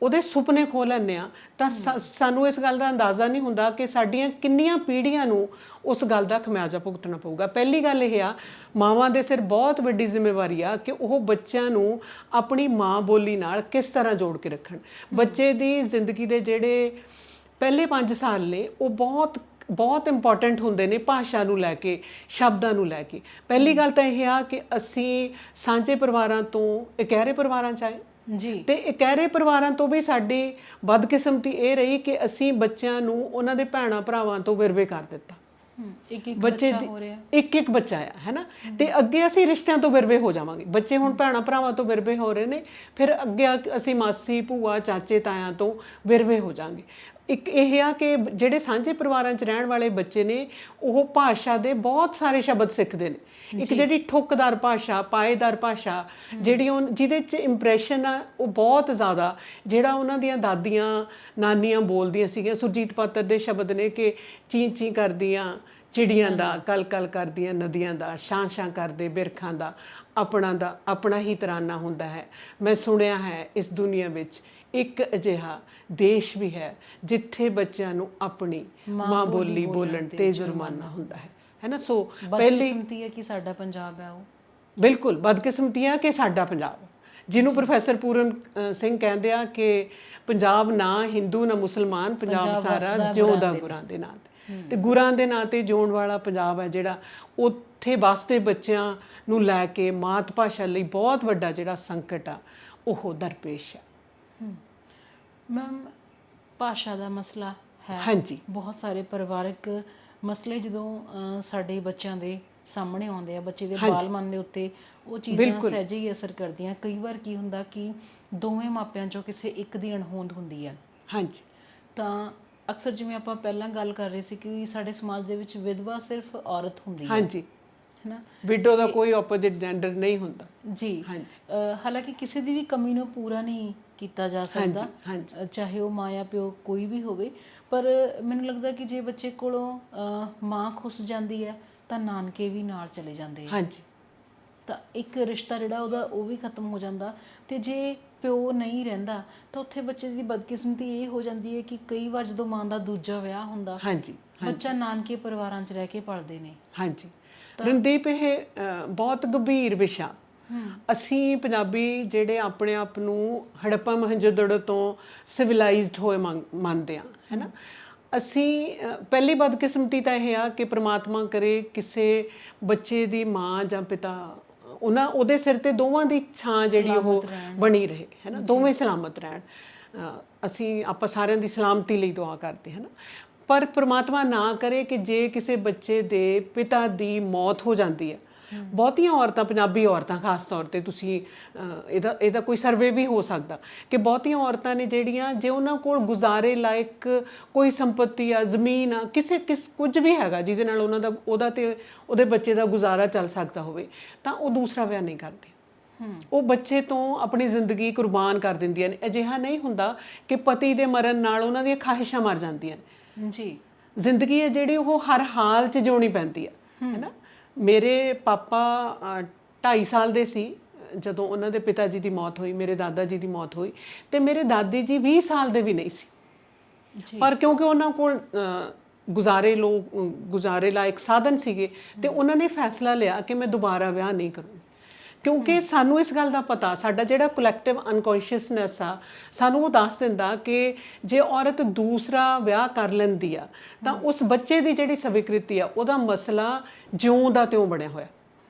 ਉਹਦੇ ਸੁਪਨੇ ਖੋਹ ਲੈਂਦੇ ਹਾਂ, ਤਾਂ ਸਾਨੂੰ ਇਸ ਗੱਲ ਦਾ ਅੰਦਾਜ਼ਾ ਨਹੀਂ ਹੁੰਦਾ ਕਿ ਸਾਡੀਆਂ ਕਿੰਨੀਆਂ ਪੀੜ੍ਹੀਆਂ ਨੂੰ ਉਸ ਗੱਲ ਦਾ ਖਮਿਆਜ਼ਾ ਭੁਗਤਣਾ ਪਊਗਾ। ਪਹਿਲੀ ਗੱਲ ਇਹ ਆ, ਮਾਵਾਂ ਦੇ ਸਿਰ ਬਹੁਤ ਵੱਡੀ ਜ਼ਿੰਮੇਵਾਰੀ ਆ ਕਿ ਉਹ ਬੱਚਿਆਂ ਨੂੰ ਆਪਣੀ ਮਾਂ ਬੋਲੀ ਨਾਲ ਕਿਸ ਤਰ੍ਹਾਂ ਜੋੜ ਕੇ ਰੱਖਣ। ਬੱਚੇ ਦੀ ਜ਼ਿੰਦਗੀ ਦੇ ਜਿਹੜੇ ਪਹਿਲੇ 5 ਸਾਲ ਨੇ, ਉਹ ਬਹੁਤ ਇੰਪੋਰਟੈਂਟ ਹੁੰਦੇ ਨੇ ਭਾਸ਼ਾ ਨੂੰ ਲੈ ਕੇ, ਸ਼ਬਦਾਂ ਨੂੰ ਲੈ ਕੇ। ਪਹਿਲੀ ਗੱਲ ਤਾਂ ਇਹ ਆ ਕਿ ਅਸੀਂ ਸਾਂਝੇ ਪਰਿਵਾਰਾਂ ਤੋਂ ਇਕਹਿਰੇ ਪਰਿਵਾਰਾਂ 'ਚ ਆਏ ਜੀ, ਤੇ ਇਕਹਿਰੇ ਪਰਿਵਾਰਾਂ ਤੋਂ ਵੀ ਸਾਡੀ ਬਦਕਿਸਮਤੀ ਇਹ ਰਹੀ ਕਿ ਅਸੀਂ ਬੱਚਿਆਂ ਨੂੰ ਉਹਨਾਂ ਦੇ ਭੈਣਾਂ ਭਰਾਵਾਂ ਤੋਂ ਵਿਰਵੇ ਕਰ ਦਿੱਤਾ। ਇੱਕ ਇੱਕ ਬੱਚਾ ਆ, ਹੈ ਨਾ, ਤੇ ਅੱਗੇ ਅਸੀਂ ਰਿਸ਼ਤਿਆਂ ਤੋਂ ਵਿਰਵੇ ਹੋ ਜਾਵਾਂਗੇ। ਬੱਚੇ ਹੁਣ ਭੈਣਾਂ ਭਰਾਵਾਂ ਤੋਂ ਵਿਰਵੇ ਹੋ ਰਹੇ ਨੇ, ਫਿਰ ਅੱਗੇ ਅਸੀਂ ਮਾਸੀ ਭੂਆ ਚਾਚੇ ਤਾਇਆਂ ਤੋਂ ਵਿਰਵੇ ਹੋ ਜਾਵਾਂਗੇ। ਇੱਕ ਇਹ ਆ ਕਿ ਜਿਹੜੇ ਸਾਂਝੇ ਪਰਿਵਾਰਾਂ 'ਚ ਰਹਿਣ ਵਾਲੇ ਬੱਚੇ ਨੇ, ਉਹ ਭਾਸ਼ਾ ਦੇ ਬਹੁਤ ਸਾਰੇ ਸ਼ਬਦ ਸਿੱਖਦੇ ਨੇ। ਇੱਕ ਜਿਹੜੀ ਠੁੱਕਦਾਰ ਭਾਸ਼ਾ, ਪਾਏਦਾਰ ਭਾਸ਼ਾ, ਜਿਹਦੇ 'ਚ ਇੰਪ੍ਰੈਸ਼ਨ ਆ, ਉਹ ਬਹੁਤ ਜ਼ਿਆਦਾ, ਜਿਹੜਾ ਉਹਨਾਂ ਦੀਆਂ ਦਾਦੀਆਂ ਨਾਨੀਆਂ ਬੋਲਦੀਆਂ ਸੀਗੀਆਂ। ਸੁਰਜੀਤ ਪਾਤਰ ਦੇ ਸ਼ਬਦ ਨੇ ਕਿ ਚੀਂ ਚੀਂ ਕਰਦੀਆਂ ਚਿੜੀਆਂ ਦਾ, ਕਲ ਕਲ ਕਰਦੀਆਂ ਨਦੀਆਂ ਦਾ, ਛਾਂ ਛਾਂ ਕਰਦੇ ਬਿਰਖਾਂ ਦਾ ਆਪਣਾ ਹੀ ਤਰਾਨਾ ਹੁੰਦਾ ਹੈ। ਮੈਂ ਸੁਣਿਆ ਹੈ ਇਸ ਦੁਨੀਆ ਵਿੱਚ ਇੱਕ ਅਜਿਹਾ ਦੇਸ਼ ਵੀ ਹੈ ਜਿੱਥੇ ਬੱਚਿਆਂ ਨੂੰ ਆਪਣੀ ਮਾਂ ਬੋਲੀ ਬੋਲਣ ਤੇ ਜੁਰਮਾਨਾ ਹੁੰਦਾ ਹੈ ਨਾ। ਸੋ ਬਦਕਿਸਮਤੀ ਹੈ ਕਿ ਸਾਡਾ ਪੰਜਾਬ ਹੈ, ਉਹ ਬਿਲਕੁਲ ਬਦਕਿਸਮਤੀ ਹੈ ਕਿ ਸਾਡਾ ਪੰਜਾਬ, ਜਿਹਨੂੰ ਪ੍ਰੋਫੈਸਰ ਪੂਰਨ ਸਿੰਘ ਕਹਿੰਦੇ ਆ ਕਿ ਪੰਜਾਬ ਨਾ ਹਿੰਦੂ ਨਾ ਮੁਸਲਮਾਨ, ਪੰਜਾਬ ਸਾਰਾ ਜਿਉਂਦਾ ਗੁਰਾਂ ਦੇ ਨਾਂ ਤੇ ਗੁਰਾਂ ਦੇ ਨਾਂ ਤੇ ਜਿਉਣ ਵਾਲਾ ਪੰਜਾਬ ਹੈ ਜਿਹੜਾ, ਉੱਥੇ ਵੱਸਦੇ ਬੱਚਿਆਂ ਨੂੰ ਲੈ ਕੇ ਮਾਤ ਭਾਸ਼ਾ ਲਈ ਬਹੁਤ ਵੱਡਾ ਜਿਹੜਾ ਸੰਕਟ ਆ, ਉਹ ਦਰਪੇਸ਼ ਆ। ਮੈਮ, ਭਾਸ਼ਾ ਦਾ ਮਸਲਾ ਹੈ, ਹਾਂਜੀ, ਬਹੁਤ ਸਾਰੇ ਪਰਿਵਾਰਕ ਮਸਲੇ ਜਦੋਂ ਸਾਡੇ ਬੱਚਿਆਂ ਦੇ ਸਾਹਮਣੇ ਆਉਂਦੇ ਆ, ਬੱਚੇ ਦੇ ਬਾਲ ਮਨ ਦੇ ਉੱਤੇ ਉਹ ਚੀਜ਼ਾਂ ਸਹਿਜੇ ਹੀ ਅਸਰ ਕਰਦੀਆਂ। ਕਈ ਵਾਰ ਕੀ ਹੁੰਦਾ ਕਿ ਦੋਵੇਂ ਮਾਪਿਆਂ 'ਚੋਂ ਕਿਸੇ ਇੱਕ ਦੀ ਅਣਹੋਂਦ ਹੁੰਦੀ ਹੈ। ਹਾਂਜੀ, ਤਾਂ ਅਕਸਰ ਜਿਵੇਂ ਆਪਾਂ ਪਹਿਲਾਂ ਗੱਲ ਕਰ ਰਹੇ ਸੀ ਕਿ ਸਾਡੇ ਸਮਾਜ ਦੇ ਵਿੱਚ ਵਿਧਵਾ ਸਿਰਫ ਔਰਤ ਹੁੰਦੀ ਹੈ, ਹਾਂਜੀ, ਹੈ ਨਾ, ਵਿਡੋ ਦਾ ਕੋਈ ਆਪੋਜ਼ਿਟ ਜੈਂਡਰ ਨਹੀਂ ਹੁੰਦਾ ਜੀ। ਹਾਂਜੀ, ਹਾਲਾਂਕਿ ਕਿਸੇ ਦੀ ਵੀ ਕਮੀ ਨੂੰ ਪੂਰਾ ਨਹੀਂ ਕੀਤਾ ਜਾ ਸਕਦਾ, ਚਾਹੇ ਉਹ ਮਾਂ ਜਾਂ ਪਿਓ ਕੋਈ ਵੀ ਹੋਵੇ। ਪਰ ਮੈਨੂੰ ਲੱਗਦਾ ਕਿ ਜੇ ਬੱਚੇ ਕੋਲੋਂ ਮਾਂ ਖੁੱਸ ਜਾਂਦੀ ਹੈ ਤਾਂ ਨਾਨਕੇ ਵੀ ਨਾਲ ਚਲੇ ਜਾਂਦੇ ਆ। ਹਾਂਜੀ, ਤਾਂ ਇੱਕ ਰਿਸ਼ਤਾ ਜਿਹੜਾ ਉਹਦਾ ਉਹ ਵੀ ਖਤਮ ਹੋ ਜਾਂਦਾ। ਤੇ ਜੇ ਪਿਓ ਨਹੀਂ ਰਹਿੰਦਾ ਤਾਂ ਉੱਥੇ ਬੱਚੇ ਦੀ ਬਦਕਿਸਮਤੀ ਇਹ ਹੋ ਜਾਂਦੀ ਹੈ ਕਿ ਕਈ ਵਾਰ ਜਦੋਂ ਮਾਂ ਦਾ ਦੂਜਾ ਵਿਆਹ ਹੁੰਦਾ, ਹਾਂਜੀ, ਬੱਚਾ ਨਾਨਕੇ ਪਰਿਵਾਰਾਂ 'ਚ ਰਹਿ ਕੇ ਪਲਦੇ ਨੇ। ਹਾਂਜੀ ਰਣਦੀਪ, ਇਹ ਬਹੁਤ ਗੰਭੀਰ ਵਿਸ਼ਾ। ਅਸੀਂ ਪੰਜਾਬੀ ਜਿਹੜੇ ਆਪਣੇ ਆਪ ਨੂੰ ਹੜੱਪਾ ਮੋਹਨਜੋਦੜੋ ਤੋਂ ਸਿਵਲਾਈਜ਼ਡ ਹੋਏ ਮੰਨਦੇ ਹਾਂ, ਹੈ ਨਾ। ਅਸੀਂ ਪਹਿਲੀ ਬਦਕਿਸਮਤੀ ਤਾਂ ਇਹ ਆ ਕਿ ਪ੍ਰਮਾਤਮਾ ਕਰੇ ਕਿਸੇ ਬੱਚੇ ਦੀ ਮਾਂ ਜਾਂ ਪਿਤਾ, ਉਹਦੇ ਸਿਰ ਤੇ ਦੋਵਾਂ ਦੀ ਛਾਂ ਜਿਹੜੀ ਉਹ ਬਣੀ ਰਹੇ, ਹੈ ਨਾ, ਦੋਵੇਂ ਸਲਾਮਤ ਰਹਿਣ। ਆਪਾਂ ਸਾਰਿਆਂ ਦੀ ਸਲਾਮਤੀ ਲਈ ਦੁਆ ਕਰਦੇ ਹਾਂ ਨਾ। ਪਰ ਪ੍ਰਮਾਤਮਾ ਨਾ ਕਰੇ ਕਿ ਜੇ ਕਿਸੇ ਬੱਚੇ ਦੇ ਪਿਤਾ ਦੀ ਮੌਤ ਹੋ ਜਾਂਦੀ ਹੈ, ਬਹੁਤੀਆਂ ਔਰਤਾਂ, ਪੰਜਾਬੀ ਔਰਤਾਂ ਖਾਸ ਤੌਰ ਤੇ, ਤੁਸੀਂ ਇਹਦਾ ਕੋਈ ਸਰਵੇ ਵੀ ਹੋ ਸਕਦਾ ਕਿ ਬਹੁਤੀਆਂ ਔਰਤਾਂ ਨੇ ਜਿਹੜੀਆਂ, ਜੇ ਉਹਨਾਂ ਕੋਲ ਗੁਜ਼ਾਰੇ ਲਾਇਕ ਕੋਈ ਸੰਪਤੀ ਆ, ਜ਼ਮੀਨ ਆ, ਕੁਝ ਵੀ ਹੈਗਾ ਜਿਹਦੇ ਨਾਲ ਉਹਦਾ ਤੇ ਉਹਦੇ ਬੱਚੇ ਦਾ ਗੁਜ਼ਾਰਾ ਚੱਲ ਸਕਦਾ ਹੋਵੇ, ਤਾਂ ਉਹ ਦੂਸਰਾ ਵਿਆਹ ਨਹੀਂ ਕਰਦੇ। ਉਹ ਬੱਚੇ ਤੋਂ ਆਪਣੀ ਜ਼ਿੰਦਗੀ ਕੁਰਬਾਨ ਕਰ ਦਿੰਦੀਆਂ ਨੇ। ਅਜਿਹਾ ਨਹੀਂ ਹੁੰਦਾ ਕਿ ਪਤੀ ਦੇ ਮਰਨ ਨਾਲ ਉਹਨਾਂ ਦੀਆਂ ਖਾਹਿਸ਼ਾਂ ਮਰ ਜਾਂਦੀਆਂ ਨੇ ਜੀ। ਜ਼ਿੰਦਗੀ ਹੈ ਜਿਹੜੀ, ਉਹ ਹਰ ਹਾਲ 'ਚ ਜਿਉਣੀ ਪੈਂਦੀ ਹੈ ਨਾ। ਮੇਰੇ ਪਾਪਾ 2.5 ਸਾਲ ਦੇ ਸੀ ਜਦੋਂ ਉਹਨਾਂ ਦੇ ਪਿਤਾ ਜੀ ਦੀ ਮੌਤ ਹੋਈ, ਮੇਰੇ ਦਾਦਾ ਜੀ ਦੀ ਮੌਤ ਹੋਈ, ਤੇ ਮੇਰੇ ਦਾਦੀ ਜੀ 20 ਸਾਲ ਦੇ ਵੀ ਨਹੀਂ ਸੀ। ਪਰ ਕਿਉਂਕਿ ਉਹਨਾਂ ਕੋਲ ਗੁਜ਼ਾਰੇ ਲਾਇਕ ਸਾਧਨ ਸੀਗੇ ਤੇ ਉਹਨਾਂ ਨੇ ਫੈਸਲਾ ਲਿਆ ਕਿ ਮੈਂ ਦੁਬਾਰਾ ਵਿਆਹ ਨਹੀਂ ਕਰੂੰਗੀ। ਕਿਉਂਕਿ ਸਾਨੂੰ ਇਸ ਗੱਲ ਦਾ ਪਤਾ, ਸਾਡਾ ਜਿਹੜਾ ਕਲੈਕਟਿਵ ਅਨਕੌਂਸ਼ੀਅਸਨੈਸ ਆ ਸਾਨੂੰ ਉਹ ਦੱਸ ਦਿੰਦਾ ਕਿ ਜੇ ਔਰਤ ਦੂਸਰਾ ਵਿਆਹ ਕਰ ਲੈਂਦੀ ਆ ਤਾਂ ਉਸ ਬੱਚੇ ਦੀ ਜਿਹੜੀ ਸਵੀਕ੍ਰਿਤੀ ਆ ਉਹਦਾ ਮਸਲਾ ਜਿਉਂ ਦਾ ਤਿਉਂ ਬਣਿਆ ਹੋਇਆ।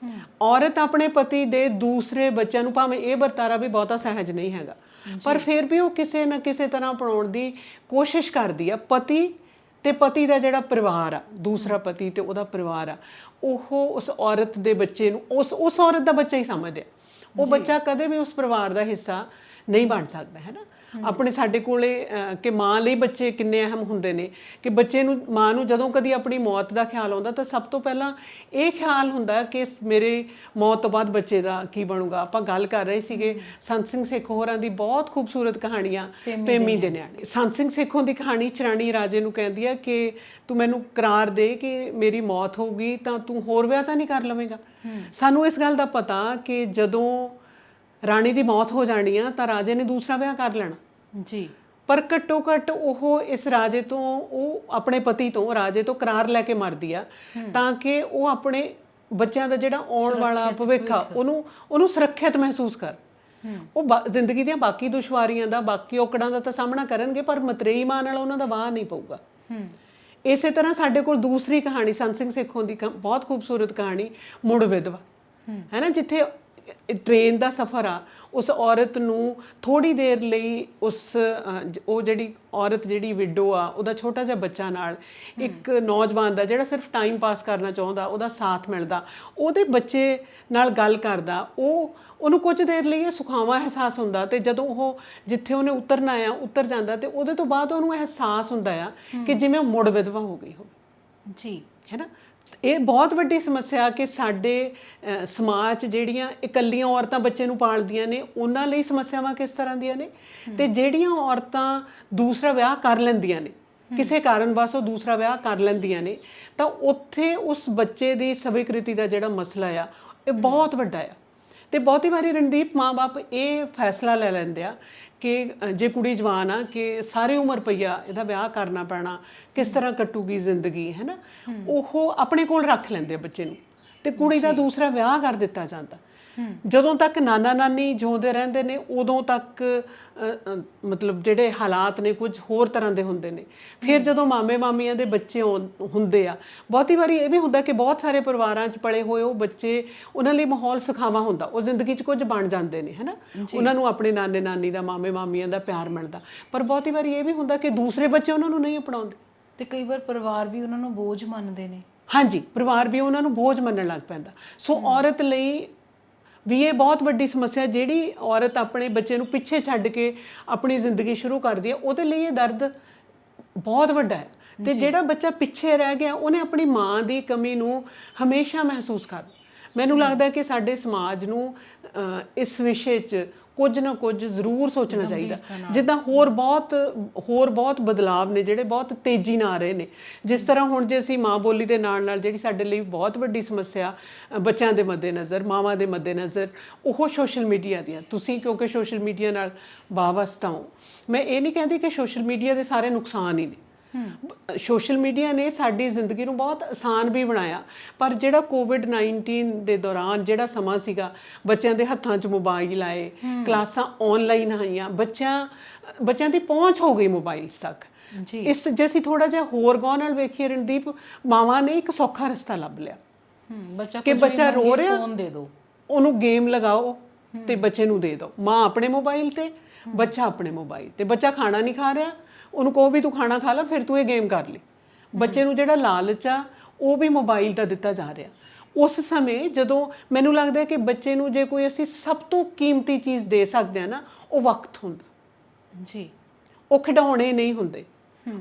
ਔਰਤ ਆਪਣੇ ਪਤੀ ਦੇ ਦੂਸਰੇ ਬੱਚਿਆਂ ਨੂੰ, ਭਾਵੇਂ ਇਹ ਵਰਤਾਰਾ ਵੀ ਬਹੁਤਾ ਸਹਿਜ ਨਹੀਂ ਹੈਗਾ, ਪਰ ਫਿਰ ਵੀ ਉਹ ਕਿਸੇ ਨਾ ਕਿਸੇ ਤਰ੍ਹਾਂ ਅਪਣਾਉਣ ਦੀ ਕੋਸ਼ਿਸ਼ ਕਰਦੀ ਆ। ਪਤੀ ਤੇ ਪਤੀ ਦਾ ਜਿਹੜਾ ਪਰਿਵਾਰ ਆ, ਦੂਸਰਾ ਪਤੀ ਤੇ ਉਹਦਾ ਪਰਿਵਾਰ ਆ, ਉਹ ਉਸ ਔਰਤ ਦੇ ਬੱਚੇ ਨੂੰ ਉਸ ਔਰਤ ਦਾ ਬੱਚਾ ਹੀ ਸਮਝਦੇ ਆ। ਉਹ ਬੱਚਾ ਕਦੇ ਵੀ ਉਸ ਪਰਿਵਾਰ ਦਾ ਹਿੱਸਾ ਨਹੀਂ ਬਣ ਸਕਦਾ, ਹੈ ਨਾ। ਆਪਣੇ ਸਾਡੇ ਕੋਲੇ ਕਿ ਮਾਂ ਲਈ ਬੱਚੇ ਕਿੰਨੇ ਅਹਿਮ ਹੁੰਦੇ ਨੇ ਕਿ ਬੱਚੇ ਨੂੰ, ਮਾਂ ਨੂੰ ਜਦੋਂ ਕਦੀ ਆਪਣੀ ਮੌਤ ਦਾ ਖਿਆਲ ਆਉਂਦਾ ਤਾਂ ਸਭ ਤੋਂ ਪਹਿਲਾਂ ਇਹ ਖਿਆਲ ਹੁੰਦਾ ਕਿ ਮੇਰੇ ਮੌਤ ਤੋਂ ਬਾਅਦ ਬੱਚੇ ਦਾ ਕੀ ਬਣੂਗਾ। ਆਪਾਂ ਗੱਲ ਕਰ ਰਹੇ ਸੀਗੇ ਸੰਤ ਸਿੰਘ ਸੇਖੋਂ ਹੋਰਾਂ ਦੀ ਬਹੁਤ ਖੂਬਸੂਰਤ ਕਹਾਣੀਆਂ ਪੇਮੀ ਦੇ ਨਿਆਣੇ। ਸੰਤ ਸਿੰਘ ਸੇਖੋਂ ਦੀ ਕਹਾਣੀ ਚਰਾਣੀ ਰਾਜੇ ਨੂੰ ਕਹਿੰਦੀ ਆ ਕਿ ਤੂੰ ਮੈਨੂੰ ਕਰਾਰ ਦੇ ਕਿ ਮੇਰੀ ਮੌਤ ਹੋਊਗੀ ਤਾਂ ਤੂੰ ਹੋਰ ਵਿਆਹ ਤਾਂ ਨਹੀਂ ਕਰ ਲਵੇਂਗਾ। ਸਾਨੂੰ ਇਸ ਗੱਲ ਦਾ ਪਤਾ ਕਿ ਜਦੋਂ ਰਾਣੀ ਦੀ ਮੌਤ ਹੋ ਜਾਣੀ ਆ ਤਾਂ ਰਾਜੇ ਨੇ ਦੂਸਰਾ ਵਿਆਹ ਕਰ ਲੈਣਾ ਜੀ, ਪਰ ਘੱਟੋ ਘੱਟ ਉਹ ਇਸ ਰਾਜੇ ਤੋਂ, ਉਹ ਆਪਣੇ ਪਤੀ ਤੋਂ, ਰਾਜੇ ਤੋਂ ਕਰਾਰ ਲੈ ਕੇ ਮਰਦੀ ਆ ਤਾਂ ਕਿ ਉਹ ਆਪਣੇ ਬੱਚਿਆਂ ਦਾ ਜਿਹੜਾ ਆਉਣ ਵਾਲਾ ਭਵਿੱਖ ਆ ਉਹਨੂੰ ਸੁਰੱਖਿਅਤ ਮਹਿਸੂਸ ਕਰ। ਉਹ ਜ਼ਿੰਦਗੀ ਦੀਆਂ ਬਾਕੀ ਦੁਸ਼ਵਾਰੀਆਂ ਦਾ, ਬਾਕੀ ਔਕੜਾਂ ਦਾ ਤਾਂ ਸਾਹਮਣਾ ਕਰਨਗੇ ਪਰ ਮਤਰੇਈ ਮਾਂ ਨਾਲ ਉਹਨਾਂ ਦਾ ਵਾਹ ਨਹੀਂ ਪਊਗਾ। ਇਸੇ ਤਰ੍ਹਾਂ ਸਾਡੇ ਕੋਲ ਦੂਸਰੀ ਕਹਾਣੀ ਸੰਤ ਸਿੰਘ ਸੇਖੋਂ ਦੀ ਬਹੁਤ ਖੂਬਸੂਰਤ ਕਹਾਣੀ ਮੁੜ ਵਿਧਵਾ ਹੈ ਨਾ, ਜਿੱਥੇ ਟ੍ਰੇਨ ਦਾ ਸਫ਼ਰ ਆ, ਉਸ ਔਰਤ ਨੂੰ ਥੋੜੀ ਦੇਰ ਲਈ ਉਹ ਜਿਹੜੀ ਔਰਤ ਜਿਹੜੀ ਵਿਡੋ ਆ, ਉਹਦਾ ਛੋਟਾ ਜਿਹਾ ਬੱਚਾ ਨਾਲ ਇੱਕ ਨੌਜਵਾਨ ਦਾ ਜਿਹੜਾ ਸਿਰਫ ਟਾਈਮ ਪਾਸ ਕਰਨਾ ਚਾਹੁੰਦਾ, ਉਹਦਾ ਸਾਥ ਮਿਲਦਾ, ਉਹਦੇ ਬੱਚੇ ਨਾਲ ਗੱਲ ਕਰਦਾ, ਉਹਨੂੰ ਕੁਝ ਦੇਰ ਲਈ ਇਹ ਸੁਖਾਵਾਂ ਅਹਿਸਾਸ ਹੁੰਦਾ ਤੇ ਜਦੋਂ ਉਹ ਜਿੱਥੇ ਉਹਨੇ ਉਤਰਨਾ ਆ ਉਤਰ ਜਾਂਦਾ ਤੇ ਉਹਦੇ ਤੋਂ ਬਾਅਦ ਉਹਨੂੰ ਅਹਿਸਾਸ ਹੁੰਦਾ ਆ ਕਿ ਜਿਵੇਂ ਉਹ ਮੁੜ ਵਿਧਵਾ ਹੋ ਗਈ ਹੋਵੇ। ਜੀ, ਹੈ ਨਾ। ਇਹ ਬਹੁਤ ਵੱਡੀ ਸਮੱਸਿਆ ਕਿ ਸਾਡੇ ਸਮਾਜ 'ਚ ਜਿਹੜੀਆਂ ਇਕੱਲੀਆਂ ਔਰਤਾਂ ਬੱਚੇ ਨੂੰ ਪਾਲਦੀਆਂ ਨੇ ਉਹਨਾਂ ਲਈ ਸਮੱਸਿਆਵਾਂ ਕਿਸ ਤਰ੍ਹਾਂ ਦੀਆਂ ਨੇ, ਤੇ ਜਿਹੜੀਆਂ ਔਰਤਾਂ ਦੂਸਰਾ ਵਿਆਹ ਕਰ ਲੈਂਦੀਆਂ ਨੇ, ਕਿਸੇ ਕਾਰਨ ਬਸ ਉਹ ਦੂਸਰਾ ਵਿਆਹ ਕਰ ਲੈਂਦੀਆਂ ਨੇ, ਤਾਂ ਉੱਥੇ ਉਸ ਬੱਚੇ ਦੀ ਸਵੀਕ੍ਰਿਤੀ ਦਾ ਜਿਹੜਾ ਮਸਲਾ ਆ ਇਹ ਬਹੁਤ ਵੱਡਾ ਆ। ਤੇ ਬਹੁਤੀ ਵਾਰੀ ਰਣਦੀਪ ਮਾਂ-ਬਾਪ ਇਹ ਫੈਸਲਾ ਲੈ ਲੈਂਦੇ ਆ ਕਿ ਜੇ ਕੁੜੀ ਜਵਾਨ ਆ ਕਿ ਸਾਰੀ ਉਮਰ ਪਈਆ, ਇਹਦਾ ਵਿਆਹ ਕਰਨਾ ਪੈਣਾ, ਕਿਸ ਤਰ੍ਹਾਂ ਕੱਟੂਗੀ ਜ਼ਿੰਦਗੀ, ਹੈ ਨਾ। ਉਹ ਆਪਣੇ ਕੋਲ ਰੱਖ ਲੈਂਦੇ ਆ ਬੱਚੇ ਨੂੰ ਤੇ ਕੁੜੀ ਦਾ ਦੂਸਰਾ ਵਿਆਹ ਕਰ ਦਿੱਤਾ ਜਾਂਦਾ। ਜਦੋਂ ਤੱਕ ਨਾਨਾ ਨਾਨੀ ਜਿਉਂਦੇ ਰਹਿੰਦੇ ਨੇ ਉਦੋਂ ਤੱਕ ਮਤਲਬ ਜਿਹੜੇ ਹਾਲਾਤ ਨੇ ਕੁਝ ਹੋਰ ਤਰ੍ਹਾਂ ਦੇ ਹੁੰਦੇ ਨੇ। ਫਿਰ ਜਦੋਂ ਮਾਮੇ ਮਾਮੀਆਂ ਦੇ ਬੱਚੇ ਹੁੰਦੇ ਆ, ਬਹੁਤੀ ਵਾਰੀ ਇਹ ਵੀ ਹੁੰਦਾ ਕਿ ਬਹੁਤ ਸਾਰੇ ਪਰਿਵਾਰਾਂ 'ਚ ਪਲੇ ਹੋਏ ਉਹ ਬੱਚੇ, ਉਹਨਾਂ ਲਈ ਮਾਹੌਲ ਸੁਖਾਵਾਂ ਹੁੰਦਾ, ਉਹ ਜ਼ਿੰਦਗੀ 'ਚ ਕੁਝ ਬਣ ਜਾਂਦੇ ਨੇ, ਹੈ ਨਾ। ਉਹਨਾਂ ਨੂੰ ਆਪਣੇ ਨਾਨੇ ਨਾਨੀ ਦਾ, ਮਾਮੇ ਮਾਮੀਆਂ ਦਾ ਪਿਆਰ ਮਿਲਦਾ। ਪਰ ਬਹੁਤੀ ਵਾਰੀ ਇਹ ਵੀ ਹੁੰਦਾ ਕਿ ਦੂਸਰੇ ਬੱਚੇ ਉਹਨਾਂ ਨੂੰ ਨਹੀਂ ਅਪਣਾਉਂਦੇ ਤੇ ਕਈ ਵਾਰ ਪਰਿਵਾਰ ਵੀ ਉਹਨਾਂ ਨੂੰ ਬੋਝ ਮੰਨਦੇ ਨੇ। ਹਾਂਜੀ, ਪਰਿਵਾਰ ਵੀ ਉਹਨਾਂ ਨੂੰ ਬੋਝ ਮੰਨਣ ਲੱਗ ਪੈਂਦਾ। ਸੋ ਔਰਤ ਲਈ ਵੀ ਇਹ ਬਹੁਤ ਵੱਡੀ ਸਮੱਸਿਆ, ਜਿਹੜੀ ਔਰਤ ਆਪਣੇ ਬੱਚੇ ਨੂੰ ਪਿੱਛੇ ਛੱਡ ਕੇ ਆਪਣੀ ਜ਼ਿੰਦਗੀ ਸ਼ੁਰੂ ਕਰਦੀ ਹੈ, ਉਹਦੇ ਲਈ ਇਹ ਦਰਦ ਬਹੁਤ ਵੱਡਾ ਹੈ। ਤੇ ਜਿਹੜਾ ਬੱਚਾ ਪਿੱਛੇ ਰਹਿ ਗਿਆ ਉਹਨੇ ਆਪਣੀ ਮਾਂ ਦੀ ਕਮੀ ਨੂੰ ਹਮੇਸ਼ਾ ਮਹਿਸੂਸ ਕਰਨਾ। ਮੈਨੂੰ ਲੱਗਦਾ ਕਿ ਸਾਡੇ ਸਮਾਜ ਨੂੰ ਇਸ ਵਿਸ਼ੇ 'ਚ ਕੁਝ ਨਾ ਕੁਝ ਜ਼ਰੂਰ ਸੋਚਣਾ ਚਾਹੀਦਾ। ਜਿੱਦਾਂ ਹੋਰ ਬਹੁਤ ਬਦਲਾਵ ਨੇ ਜਿਹੜੇ ਬਹੁਤ ਤੇਜ਼ੀ ਨਾਲ ਆ ਰਹੇ ਨੇ। ਜਿਸ ਤਰ੍ਹਾਂ ਹੁਣ ਜੇ ਅਸੀਂ ਮਾਂ ਬੋਲੀ ਦੇ ਨਾਲ ਨਾਲ ਜਿਹੜੀ ਸਾਡੇ ਲਈ ਬਹੁਤ ਵੱਡੀ ਸਮੱਸਿਆ ਬੱਚਿਆਂ ਦੇ ਮੱਦੇਨਜ਼ਰ, ਮਾਵਾਂ ਦੇ ਮੱਦੇਨਜ਼ਰ, ਉਹ ਸੋਸ਼ਲ ਮੀਡੀਆ ਦੀਆਂ, ਤੁਸੀਂ ਕਿਉਂਕਿ ਸੋਸ਼ਲ ਮੀਡੀਆ ਨਾਲ ਵਾਬਸਤਾ ਹੋ, ਮੈਂ ਇਹ ਨਹੀਂ ਕਹਿੰਦੀ ਕਿ ਸੋਸ਼ਲ ਮੀਡੀਆ ਦੇ ਸਾਰੇ ਨੁਕਸਾਨ ਹੀ ਨੇ। ਸੋਸ਼ਲ ਮੀਡੀਆ ਨੇ ਸਾਡੀ ਜ਼ਿੰਦਗੀ ਨੂੰ ਬਹੁਤ ਆਸਾਨ ਵੀ ਬਣਾਇਆ, ਪਰ ਜਿਹੜਾ ਕੋਵਿਡ-19 ਦੇ ਦੌਰਾਨ ਜਿਹੜਾ ਸਮਾਂ ਸੀਗਾ, ਬੱਚਿਆਂ ਦੇ ਹੱਥਾਂ 'ਚ ਮੋਬਾਈਲ ਆਏ, ਕਲਾਸਾਂ ਆਨਲਾਈਨ ਆਈਆਂ, ਬੱਚਿਆਂ ਦੀ ਪਹੁੰਚ ਹੋ ਗਈ ਮੋਬਾਈਲਸ ਤੱਕ। ਜੇ ਅਸੀਂ ਥੋੜਾ ਜਿਹਾ ਹੋਰ ਗੌਰ ਨਾਲ ਵੇਖੀਏ ਰਣਦੀਪ, ਮਾਵਾਂ ਨੇ ਇੱਕ ਸੌਖਾ ਰਸਤਾ ਲੱਭ ਲਿਆ ਕਿ ਬੱਚਾ ਰੋ ਰਿਹਾ, ਫੋਨ ਦੇ ਦਿਓ, ਉਹਨੂੰ ਗੇਮ ਲਗਾਓ ਤੇ ਬੱਚੇ ਨੂੰ ਦੇ ਦਿਓ। ਮਾਂ ਆਪਣੇ ਮੋਬਾਈਲ ਤੇ, ਬੱਚਾ ਆਪਣੇ ਮੋਬਾਈਲ ਤੇ। ਬੱਚਾ ਖਾਣਾ ਨਹੀਂ ਖਾ ਰਿਹਾ, ਉਹਨੂੰ ਕਹੋ ਵੀ ਤੂੰ ਖਾਣਾ ਖਾ ਲੈ, ਫਿਰ ਤੂੰ ਇਹ ਗੇਮ ਕਰ ਲਈ। ਬੱਚੇ ਨੂੰ ਜਿਹੜਾ ਲਾਲਚ ਆ ਉਹ ਵੀ ਮੋਬਾਈਲ ਦਾ ਦਿੱਤਾ ਜਾ ਰਿਹਾ। ਉਸ ਸਮੇਂ ਜਦੋਂ ਮੈਨੂੰ ਲੱਗਦਾ ਕਿ ਬੱਚੇ ਨੂੰ ਜੇ ਕੋਈ ਅਸੀਂ ਸਭ ਤੋਂ ਕੀਮਤੀ ਚੀਜ਼ ਦੇ ਸਕਦੇ ਹਾਂ ਨਾ, ਉਹ ਵਕਤ ਹੁੰਦਾ ਜੀ। ਉਹ ਖਿਡੌਣੇ ਨਹੀਂ ਹੁੰਦੇ,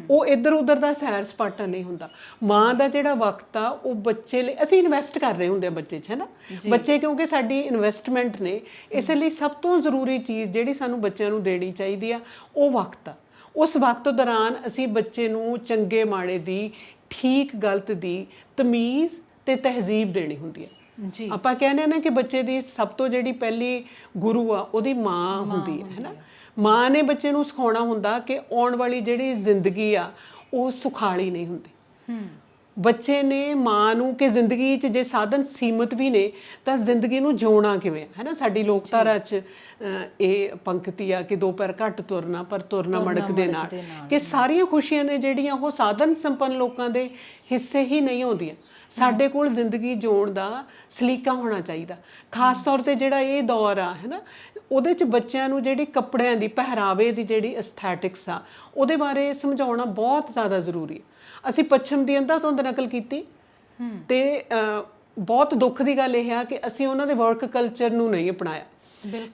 ਉਹ ਇੱਧਰ ਉੱਧਰ ਦਾ ਸੈਰ ਸਪਾਟਾ ਨਹੀਂ ਹੁੰਦਾ। ਮਾਂ ਦਾ ਜਿਹੜਾ ਵਕਤ ਆ ਉਹ ਬੱਚੇ ਲਈ ਅਸੀਂ ਇਨਵੈਸਟ ਕਰ ਰਹੇ ਹੁੰਦੇ ਆ ਬੱਚੇ 'ਚ, ਹੈ ਨਾ। ਬੱਚੇ ਕਿਉਂਕਿ ਸਾਡੀ ਇਨਵੈਸਟਮੈਂਟ ਨੇ, ਇਸ ਲਈ ਸਭ ਤੋਂ ਜ਼ਰੂਰੀ ਚੀਜ਼ ਜਿਹੜੀ ਸਾਨੂੰ ਬੱਚਿਆਂ ਨੂੰ ਦੇਣੀ ਚਾਹੀਦੀ ਆ ਉਹ ਵਕਤ ਆ। ਉਸ ਵਕਤ ਦੌਰਾਨ ਅਸੀਂ ਬੱਚੇ ਨੂੰ ਚੰਗੇ ਮਾੜੇ ਦੀ, ਠੀਕ ਗਲਤ ਦੀ ਤਮੀਜ਼ ਤੇ ਤਹਿਜ਼ੀਬ ਦੇਣੀ ਹੁੰਦੀ ਹੈ ਜੀ। ਆਪਾਂ ਕਹਿੰਦੇ ਨਾ ਕਿ ਬੱਚੇ ਦੀ ਸਭ ਤੋਂ ਜਿਹੜੀ ਪਹਿਲੀ ਗੁਰੂ ਆ ਉਹਦੀ ਮਾਂ ਹੁੰਦੀ ਹੈ ਨਾ। ਮਾਂ ਨੇ ਬੱਚੇ ਨੂੰ ਸਿਖਾਉਣਾ ਹੁੰਦਾ ਕਿ ਆਉਣ ਵਾਲੀ ਜਿਹੜੀ ਜ਼ਿੰਦਗੀ ਆ ਉਹ ਸੁਖਾਲੀ ਨਹੀਂ ਹੁੰਦੀ। ਬੱਚੇ ਨੇ ਮਾਂ ਨੂੰ ਕਿ ਜ਼ਿੰਦਗੀ 'ਚ ਜੇ ਸਾਧਨ ਸੀਮਤ ਵੀ ਨੇ ਤਾਂ ਜ਼ਿੰਦਗੀ ਨੂੰ ਜਿਉਣਾ ਕਿਵੇਂ ਹੈ ਨਾ। ਸਾਡੀ ਲੋਕਧਾਰਾ 'ਚ ਇਹ ਪੰਕਤੀ ਆ ਕਿ ਦੋ ਪੈਰ ਘੱਟ ਤੁਰਨਾ ਪਰ ਤੁਰਨਾ ਮੜਕ ਦੇ ਨਾਲ, ਕਿ ਸਾਰੀਆਂ ਖੁਸ਼ੀਆਂ ਨੇ ਜਿਹੜੀਆਂ ਉਹ ਸਾਧਨ ਸੰਪੰਨ ਲੋਕਾਂ ਦੇ ਹਿੱਸੇ ਹੀ ਨਹੀਂ ਆਉਂਦੀਆਂ। ਸਾਡੇ ਕੋਲ ਜ਼ਿੰਦਗੀ ਜਿਉਣ ਦਾ ਸਲੀਕਾ ਹੋਣਾ ਚਾਹੀਦਾ। ਖਾਸ ਤੌਰ ਤੇ ਜਿਹੜਾ ਇਹ ਦੌਰ ਆ ਹੈ ਨਾ, ਉਹਦੇ 'ਚ ਬੱਚਿਆਂ ਨੂੰ ਜਿਹੜੀ ਕੱਪੜਿਆਂ ਦੀ, ਪਹਿਰਾਵੇ ਦੀ ਜਿਹੜੀ ਐਸਥੈਟਿਕਸ ਆ ਉਹਦੇ ਬਾਰੇ ਸਮਝਾਉਣਾ ਬਹੁਤ ਜ਼ਿਆਦਾ ਜ਼ਰੂਰੀ ਹੈ। ਅਸੀਂ ਪੱਛਮ ਦੀ ਅੰਧਾਧੁੰਦ ਨਕਲ ਕੀਤੀ ਤੇ ਬਹੁਤ ਦੁੱਖ ਦੀ ਗੱਲ ਇਹ ਆ ਕਿ ਅਸੀਂ ਉਹਨਾਂ ਦੇ ਵਰਕ ਕਲਚਰ ਨੂੰ ਨਹੀਂ ਅਪਣਾਇਆ।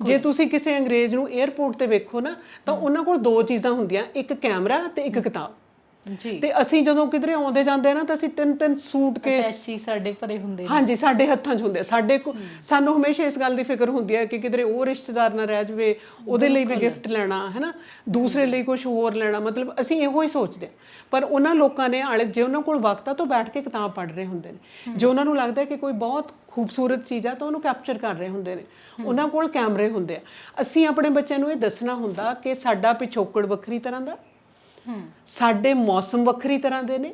ਜੇ ਤੁਸੀਂ ਕਿਸੇ ਅੰਗਰੇਜ਼ ਨੂੰ 에ਅਰਪੋਰਟ ਤੇ ਵੇਖੋ ਨਾ ਤਾਂ ਉਹਨਾਂ ਕੋਲ ਦੋ ਚੀਜ਼ਾਂ ਹੁੰਦੀਆਂ, ਇੱਕ ਕੈਮਰਾ ਤੇ ਇੱਕ ਕਿਤਾਬ ਜੀ। ਤੇ ਅਸੀਂ ਜਦੋਂ ਕਿਧਰੇ ਆਉਂਦੇ ਜਾਂਦੇ ਆ ਨਾ ਤਾਂ ਅਸੀਂ ਤਿੰਨ ਸੂਟਕੇਸ ਅਟੈਚੀ ਸਾਡੇ ਭਰੇ ਹੁੰਦੇ ਨੇ। ਹਾਂਜੀ, ਸਾਡੇ ਹੱਥਾਂ 'ਚ ਹੁੰਦੇ ਆ। ਸਾਨੂੰ ਹਮੇਸ਼ਾ ਇਸ ਗੱਲ ਦੀ ਫਿਕਰ ਹੁੰਦੀ ਹੈ ਕਿ ਕਿਧਰੇ ਉਹ ਰਿਸ਼ਤੇਦਾਰ ਨਾ ਰਹਿ ਜਾਵੇ, ਉਹਦੇ ਲਈ ਵੀ ਗਿਫਟ ਲੈਣਾ ਹੈ ਨਾ, ਦੂਸਰੇ ਲਈ ਕੁਝ ਹੋਰ ਲੈਣਾ, ਮਤਲਬ ਅਸੀਂ ਇਹੋ ਹੀ ਸੋਚਦੇ ਹਾਂ। ਪਰ ਉਹਨਾਂ ਲੋਕਾਂ ਨੇ ਜੇ ਉਹਨਾਂ ਕੋਲ ਵਕਤ ਆ ਤਾਂ ਬੈਠ ਕੇ ਕਿਤਾਬ ਪੜ੍ਹ ਰਹੇ ਹੁੰਦੇ ਨੇ। ਜੇ ਉਹਨਾਂ ਨੂੰ ਲੱਗਦਾ ਕਿ ਕੋਈ ਬਹੁਤ ਖੂਬਸੂਰਤ ਚੀਜ਼ ਆ ਤਾਂ ਉਹਨੂੰ ਕੈਪਚਰ ਕਰ ਰਹੇ ਹੁੰਦੇ ਨੇ। ਉਹਨਾਂ ਕੋਲ ਕੈਮਰੇ ਹੁੰਦੇ ਆ। ਅਸੀਂ ਆਪਣੇ ਬੱਚਿਆਂ ਨੂੰ ਇਹ ਦੱਸਣਾ ਹੁੰਦਾ ਕਿ ਸਾਡਾ ਪਿਛੋਕੜ ਵੱਖਰੀ ਤਰ੍ਹਾਂ ਦਾ, ਸਾਡੇ ਮੌਸਮ ਵੱਖਰੀ ਤਰ੍ਹਾਂ ਦੇ ਨੇ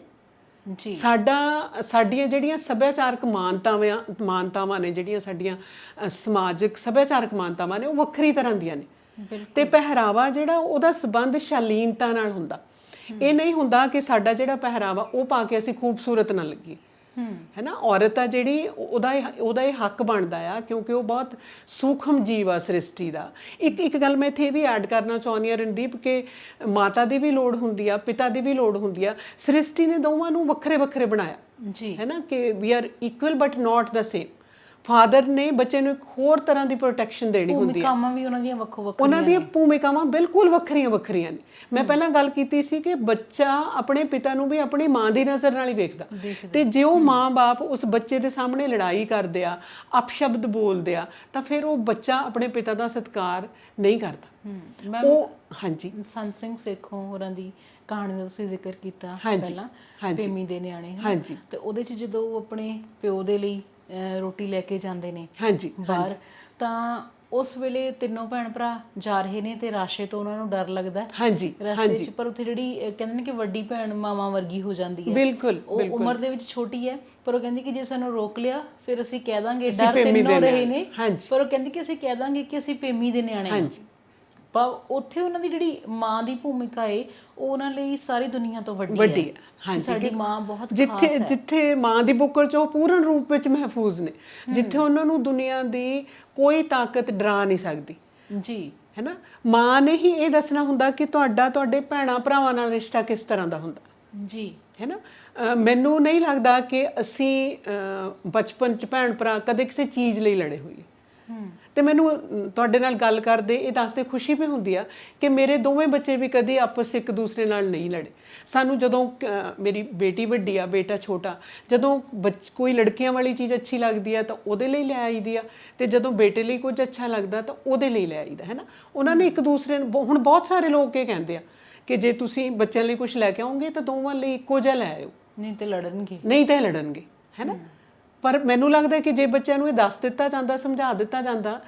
ਜੀ, ਸਾਡੀਆਂ ਜਿਹੜੀਆਂ ਸੱਭਿਆਚਾਰਕ ਮਾਨਤਾਵਾਂ ਨੇ, ਜਿਹੜੀਆਂ ਸਾਡੀਆਂ ਸਮਾਜਿਕ ਸੱਭਿਆਚਾਰਕ ਮਾਨਤਾਵਾਂ ਨੇ, ਉਹ ਵੱਖਰੀ ਤਰ੍ਹਾਂ ਦੀਆਂ ਨੇ। ਤੇ ਪਹਿਰਾਵਾ ਜਿਹੜਾ ਉਹਦਾ ਸੰਬੰਧ ਸ਼ਾਲੀਨਤਾ ਨਾਲ ਹੁੰਦਾ। ਇਹ ਨਹੀਂ ਹੁੰਦਾ ਕਿ ਸਾਡਾ ਜਿਹੜਾ ਪਹਿਰਾਵਾ ਉਹ ਪਾ ਕੇ ਅਸੀਂ ਖੂਬਸੂਰਤ ਨਾ ਲੱਗੀਏ ਹੈ ਨਾ। ਔਰਤ ਆ ਜਿਹੜੀ ਉਹਦਾ ਇਹ ਹੱਕ ਬਣਦਾ ਆ ਕਿਉਂਕਿ ਉਹ ਬਹੁਤ ਸੂਖਮ ਜੀਵ ਆ ਸ੍ਰਿਸ਼ਟੀ ਦਾ। ਇੱਕ ਗੱਲ ਮੈਂ ਇੱਥੇ ਇਹ ਵੀ ਐਡ ਕਰਨਾ ਚਾਹੁੰਦੀ ਹਾਂ ਰਣਦੀਪ, ਕਿ ਮਾਤਾ ਦੀ ਵੀ ਲੋੜ ਹੁੰਦੀ ਆ, ਪਿਤਾ ਦੀ ਵੀ ਲੋੜ ਹੁੰਦੀ ਆ। ਸ੍ਰਿਸ਼ਟੀ ਨੇ ਦੋਵਾਂ ਨੂੰ ਵੱਖਰੇ ਵੱਖਰੇ ਬਣਾਇਆ ਜੀ, ਹੈ ਨਾ, ਕਿ we are equal but not the same. Father ਨੇ ਬੱਚੇ ਨੂੰ ਇੱਕ ਹੋਰ ਤਰ੍ਹਾਂ ਦੀ ਪ੍ਰੋਟੈਕਸ਼ਨ ਦੇਣੀ ਹੁੰਦੀ ਹੈ। ਭੂਮਿਕਾਵਾਂ ਵੀ ਉਹਨਾਂ ਦੀਆਂ ਵੱਖੋ-ਵੱਖਰੀਆਂ, ਉਹਨਾਂ ਦੀਆਂ ਭੂਮਿਕਾਵਾਂ ਬਿਲਕੁਲ ਵੱਖਰੀਆਂ ਨੇ। ਮੈਂ ਪਹਿਲਾਂ ਗੱਲ ਕੀਤੀ ਸੀ ਕਿ ਬੱਚਾ ਆਪਣੇ ਪਿਤਾ ਨੂੰ ਵੀ ਆਪਣੀ ਮਾਂ ਦੀ ਨਜ਼ਰ ਨਾਲ ਹੀ ਵੇਖਦਾ, ਤੇ ਜੇ ਉਹ ਮਾਂ-ਬਾਪ ਉਸ ਬੱਚੇ ਦੇ ਸਾਹਮਣੇ ਲੜਾਈ ਕਰਦੇ ਆ, ਅਪਸ਼ਬਦ ਬੋਲਦੇ ਆ, ਤਾਂ ਫਿਰ ਉਹ ਬੱਚਾ ਆਪਣੇ ਪਿਤਾ ਦਾ ਸਤਿਕਾਰ ਨਹੀਂ ਕਰਦਾ। ਉਹ ਹਾਂਜੀ, ਸੰਤ ਸਿੰਘ ਸੇਖੋਂ ਹੋਰਾਂ ਦੀ ਕਹਾਣੀ ਦਾ ਤੁਸੀਂ ਜ਼ਿਕਰ ਕੀਤਾ ਪਹਿਲਾਂ, ਪੇਮੀ ਦੇ ਨਿਆਣੇ, ਤੇ ਉਹਦੇ 'ਚ ਜਦੋਂ ਉਹ ਆਪਣੇ ਪਿਓ ਦੇ ਲਈ ਰੋਟੀ ਲੈ ਕੇ ਜਾਂਦੇ ਨੇ ਬਾਹਰ, ਤਾਂ ਉਸ ਵੇਲੇ ਤਿੰਨੋਂ ਭੈਣ ਭਰਾ ਜਾ ਰਹੇ ਨੇ ਤੇ ਰਾਸ਼ੇ ਤੋਂ ਉਹਨਾਂ ਨੂੰ ਡਰ ਲੱਗਦਾ ਰਸਤੇ 'ਚ। ਪਰ ਉੱਥੇ ਜਿਹੜੀ ਕਹਿੰਦੇ ਨੇ ਕਿ ਵੱਡੀ ਭੈਣ ਮਾਵਾਂ ਵਰਗੀ ਹੋ ਜਾਂਦੀ ਹੈ। ਬਿਲਕੁਲ, ਉਹ ਉਮਰ ਦੇ ਵਿੱਚ ਛੋਟੀ ਹੈ, ਪਰ ਉਹ ਕਹਿੰਦੀ ਕਿ ਜੇ ਸਾਨੂੰ ਰੋਕ ਲਿਆ ਫਿਰ ਅਸੀਂ ਕਹਿ ਦਾਂਗੇ ਡਰ ਤਿੰਨੋਂ ਰਹੇ ਨੇ, ਪਰ ਉਹ ਕਹਿੰਦੀ ਕਿ ਅਸੀਂ ਕਹਿ ਦਾਂਗੇ ਕਿ ਅਸੀਂ ਪੇਮੀ ਦੇ ਨਿਆਣੇ ਹਾਂ। ਪਰ ਉੱਥੇ ਉਹਨਾਂ ਦੀ ਜਿਹੜੀ ਮਾਂ ਦੀ ਭੂਮਿਕਾ ਏ ਉਹ ਉਹਨਾਂ ਲਈ ਸਾਰੀ ਦੁਨੀਆ ਤੋਂ ਵੱਡੀ ਹੈ। ਹਾਂਜੀ, ਸਾਡੀ ਮਾਂ ਬਹੁਤ ਖਾਸ ਹੈ। ਜਿੱਥੇ ਮਾਂ ਦੀ ਬੁੱਕਲ 'ਚ ਉਹ ਪੂਰਨ ਰੂਪ ਵਿੱਚ ਮਹਿਫੂਜ਼ ਨੇ, ਜਿੱਥੇ ਉਹਨਾਂ ਨੂੰ ਦੁਨੀਆ ਦੀ ਕੋਈ ਤਾਕਤ ਡਰਾ ਨਹੀਂ ਸਕਦੀ ਜੀ, ਹੈ ਨਾ। ਮਾਂ ਨੇ ਹੀ ਇਹ ਦੱਸਣਾ ਹੁੰਦਾ ਕਿ ਤੁਹਾਡੇ ਭੈਣਾਂ ਭਰਾਵਾਂ ਨਾਲ ਰਿਸ਼ਤਾ ਕਿਸ ਤਰ੍ਹਾਂ ਦਾ ਹੁੰਦਾ ਜੀ, ਹੈ ਨਾ। ਮੈਨੂੰ ਨਹੀਂ ਲੱਗਦਾ ਕਿ ਅਸੀਂ ਬਚਪਨ 'ਚ ਭੈਣ ਭਰਾ ਕਦੇ ਕਿਸੇ ਚੀਜ਼ ਲਈ ਲੜੇ ਹੋਈਏ। ਤੇ ਮੈਨੂੰ ਤੁਹਾਡੇ ਨਾਲ ਗੱਲ ਕਰਦੇ ਇਹ ਦੱਸਦੇ ਖੁਸ਼ੀ ਵੀ ਹੁੰਦੀ ਆ ਕਿ ਮੇਰੇ ਦੋਵੇਂ ਬੱਚੇ ਵੀ ਕਦੇ ਆਪਸ ਇੱਕ ਦੂਸਰੇ ਨਾਲ ਨਹੀਂ ਲੜੇ। ਸਾਨੂੰ ਜਦੋਂ ਮੇਰੀ ਬੇਟੀ ਵੱਡੀ ਆ, ਬੇਟਾ ਛੋਟਾ, ਜਦੋਂ ਕੋਈ ਲੜਕੀਆਂ ਵਾਲੀ ਚੀਜ਼ ਅੱਛੀ ਲੱਗਦੀ ਆ ਤਾਂ ਉਹਦੇ ਲਈ ਲੈ ਆਈਦੀ ਆ, ਤੇ ਜਦੋਂ ਬੇਟੇ ਲਈ ਕੁਝ ਅੱਛਾ ਲੱਗਦਾ ਤਾਂ ਉਹਦੇ ਲਈ ਲੈ ਆਈਦਾ ਹੈ ਨਾ। ਉਹਨਾਂ ਨੇ ਇੱਕ ਦੂਸਰੇ ਨੂੰ, ਹੁਣ ਬਹੁਤ ਸਾਰੇ ਲੋਕ ਇਹ ਕਹਿੰਦੇ ਆ ਕਿ ਜੇ ਤੁਸੀਂ ਬੱਚਿਆਂ ਲਈ ਕੁਝ ਲੈ ਕੇ ਆਓਗੇ ਤਾਂ ਦੋਵਾਂ ਲਈ ਇੱਕੋ ਜਿਹਾ ਲੈ ਆਇਓ, ਨਹੀਂ ਤੇ ਲੜਨਗੇ ਹੈ ਨਾ। ਪਰ ਮੈਨੂੰ ਲੱਗਦਾ ਕਿ ਜੇ ਬੱਚਿਆਂ ਨੂੰ ਇਹ ਦੱਸ ਦਿੱਤਾ ਜਾਂਦਾ, ਸਮਝਾ ਦਿੱਤਾ ਜਾਂਦਾ,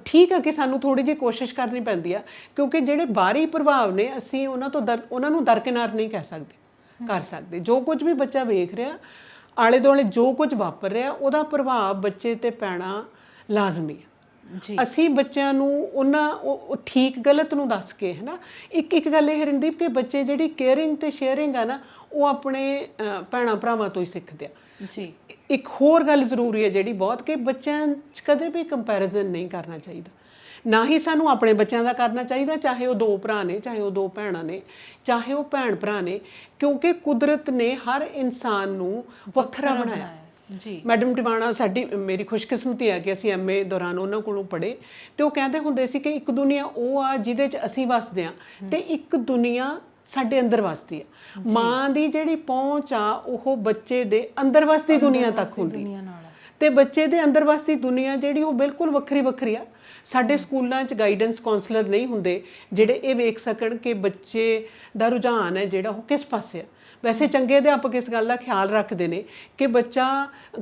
ਠੀਕ ਆ ਕਿ ਸਾਨੂੰ ਥੋੜੀ ਜਿਹੀ ਕੋਸ਼ਿਸ਼ ਕਰਨੀ ਪੈਂਦੀ ਆ, ਕਿਉਂਕਿ ਜਿਹੜੇ ਬਾਹਰੀ ਪ੍ਰਭਾਵ ਨੇ ਅਸੀਂ ਉਹਨਾਂ ਨੂੰ ਦਰਕਿਨਾਰ ਨਹੀਂ ਕਰ ਸਕਦੇ। ਜੋ ਕੁਝ ਵੀ ਬੱਚਾ ਵੇਖ ਰਿਹਾ, ਆਲੇ ਦੁਆਲੇ ਜੋ ਕੁਝ ਵਾਪਰ ਰਿਹਾ, ਉਹਦਾ ਪ੍ਰਭਾਵ ਬੱਚੇ ਤੇ ਪੈਣਾ ਲਾਜ਼ਮੀ ਹੈ। ਅਸੀਂ ਬੱਚਿਆਂ ਨੂੰ ਉਹ ਠੀਕ ਗਲਤ ਨੂੰ ਦੱਸ ਕੇ ਹੈ ਨਾ। ਇੱਕ ਗੱਲ ਇਹ ਰਣਦੀਪ ਕਿ ਬੱਚੇ ਜਿਹੜੀ ਕੇਅਰਿੰਗ ਤੇ ਸ਼ੇਅਰਿੰਗ ਆ ਨਾ, ਉਹ ਆਪਣੇ ਭੈਣਾਂ ਭਰਾਵਾਂ ਤੋਂ ਹੀ ਸਿੱਖਦੇ ਆ ਜੀ। ਇੱਕ ਹੋਰ ਗੱਲ ਜ਼ਰੂਰੀ ਹੈ ਜਿਹੜੀ ਬਹੁਤ, ਕਿ ਬੱਚਿਆਂ 'ਚ ਕਦੇ ਵੀ ਕੰਪੈਰੀਜ਼ਨ ਨਹੀਂ ਕਰਨਾ ਚਾਹੀਦਾ। ਨਾ ਹੀ ਸਾਨੂੰ ਆਪਣੇ ਬੱਚਿਆਂ ਦਾ ਕਰਨਾ ਚਾਹੀਦਾ, ਚਾਹੇ ਉਹ ਦੋ ਭਰਾ ਨੇ, ਚਾਹੇ ਉਹ ਦੋ ਭੈਣਾਂ ਨੇ, ਚਾਹੇ ਉਹ ਭੈਣ ਭਰਾ ਨੇ, ਕਿਉਂਕਿ ਕੁਦਰਤ ਨੇ ਹਰ ਇਨਸਾਨ ਨੂੰ ਵੱਖਰਾ ਬਣਾਇਆ ਜੀ। ਮੈਡਮ ਟਿਵਾਣਾ ਮੇਰੀ ਖੁਸ਼ਕਿਸਮਤੀ ਹੈ ਕਿ ਅਸੀਂ MA ਦੌਰਾਨ ਉਹਨਾਂ ਕੋਲੋਂ ਪੜ੍ਹੇ, ਤੇ ਉਹ ਕਹਿੰਦੇ ਹੁੰਦੇ ਸੀ ਕਿ ਇੱਕ ਦੁਨੀਆ ਉਹ ਆ ਜਿਹਦੇ 'ਚ ਅਸੀਂ ਵਸਦੇ ਹਾਂ, ਤੇ ਇੱਕ ਦੁਨੀਆ ਸਾਡੇ ਅੰਦਰ ਵਸਦੀ ਆ। ਮਾਂ ਦੀ ਜਿਹੜੀ ਪਹੁੰਚ ਆ ਉਹ ਬੱਚੇ ਦੇ ਅੰਦਰ ਵਸਦੀ ਦੁਨੀਆ ਤੱਕ ਹੁੰਦੀ, ਤੇ ਬੱਚੇ ਦੇ ਅੰਦਰ ਵਸਦੀ ਦੁਨੀਆ ਜਿਹੜੀ ਉਹ ਬਿਲਕੁਲ ਵੱਖਰੀ ਵੱਖਰੀ ਆ। ਸਾਡੇ ਸਕੂਲਾਂ 'ਚ ਗਾਈਡੈਂਸ ਕਾਉਂਸਲਰ ਨਹੀਂ ਹੁੰਦੇ ਜਿਹੜੇ ਇਹ ਵੇਖ ਸਕਣ ਕਿ ਬੱਚੇ ਦਾ ਰੁਝਾਨ ਹੈ ਜਿਹੜਾ ਉਹ ਕਿਸ ਪਾਸੇ ਆ। ਵੈਸੇ ਚੰਗੇ ਅਧਿਆਪਕ ਇਸ ਗੱਲ ਦਾ ਖਿਆਲ ਰੱਖਦੇ ਨੇ ਕਿ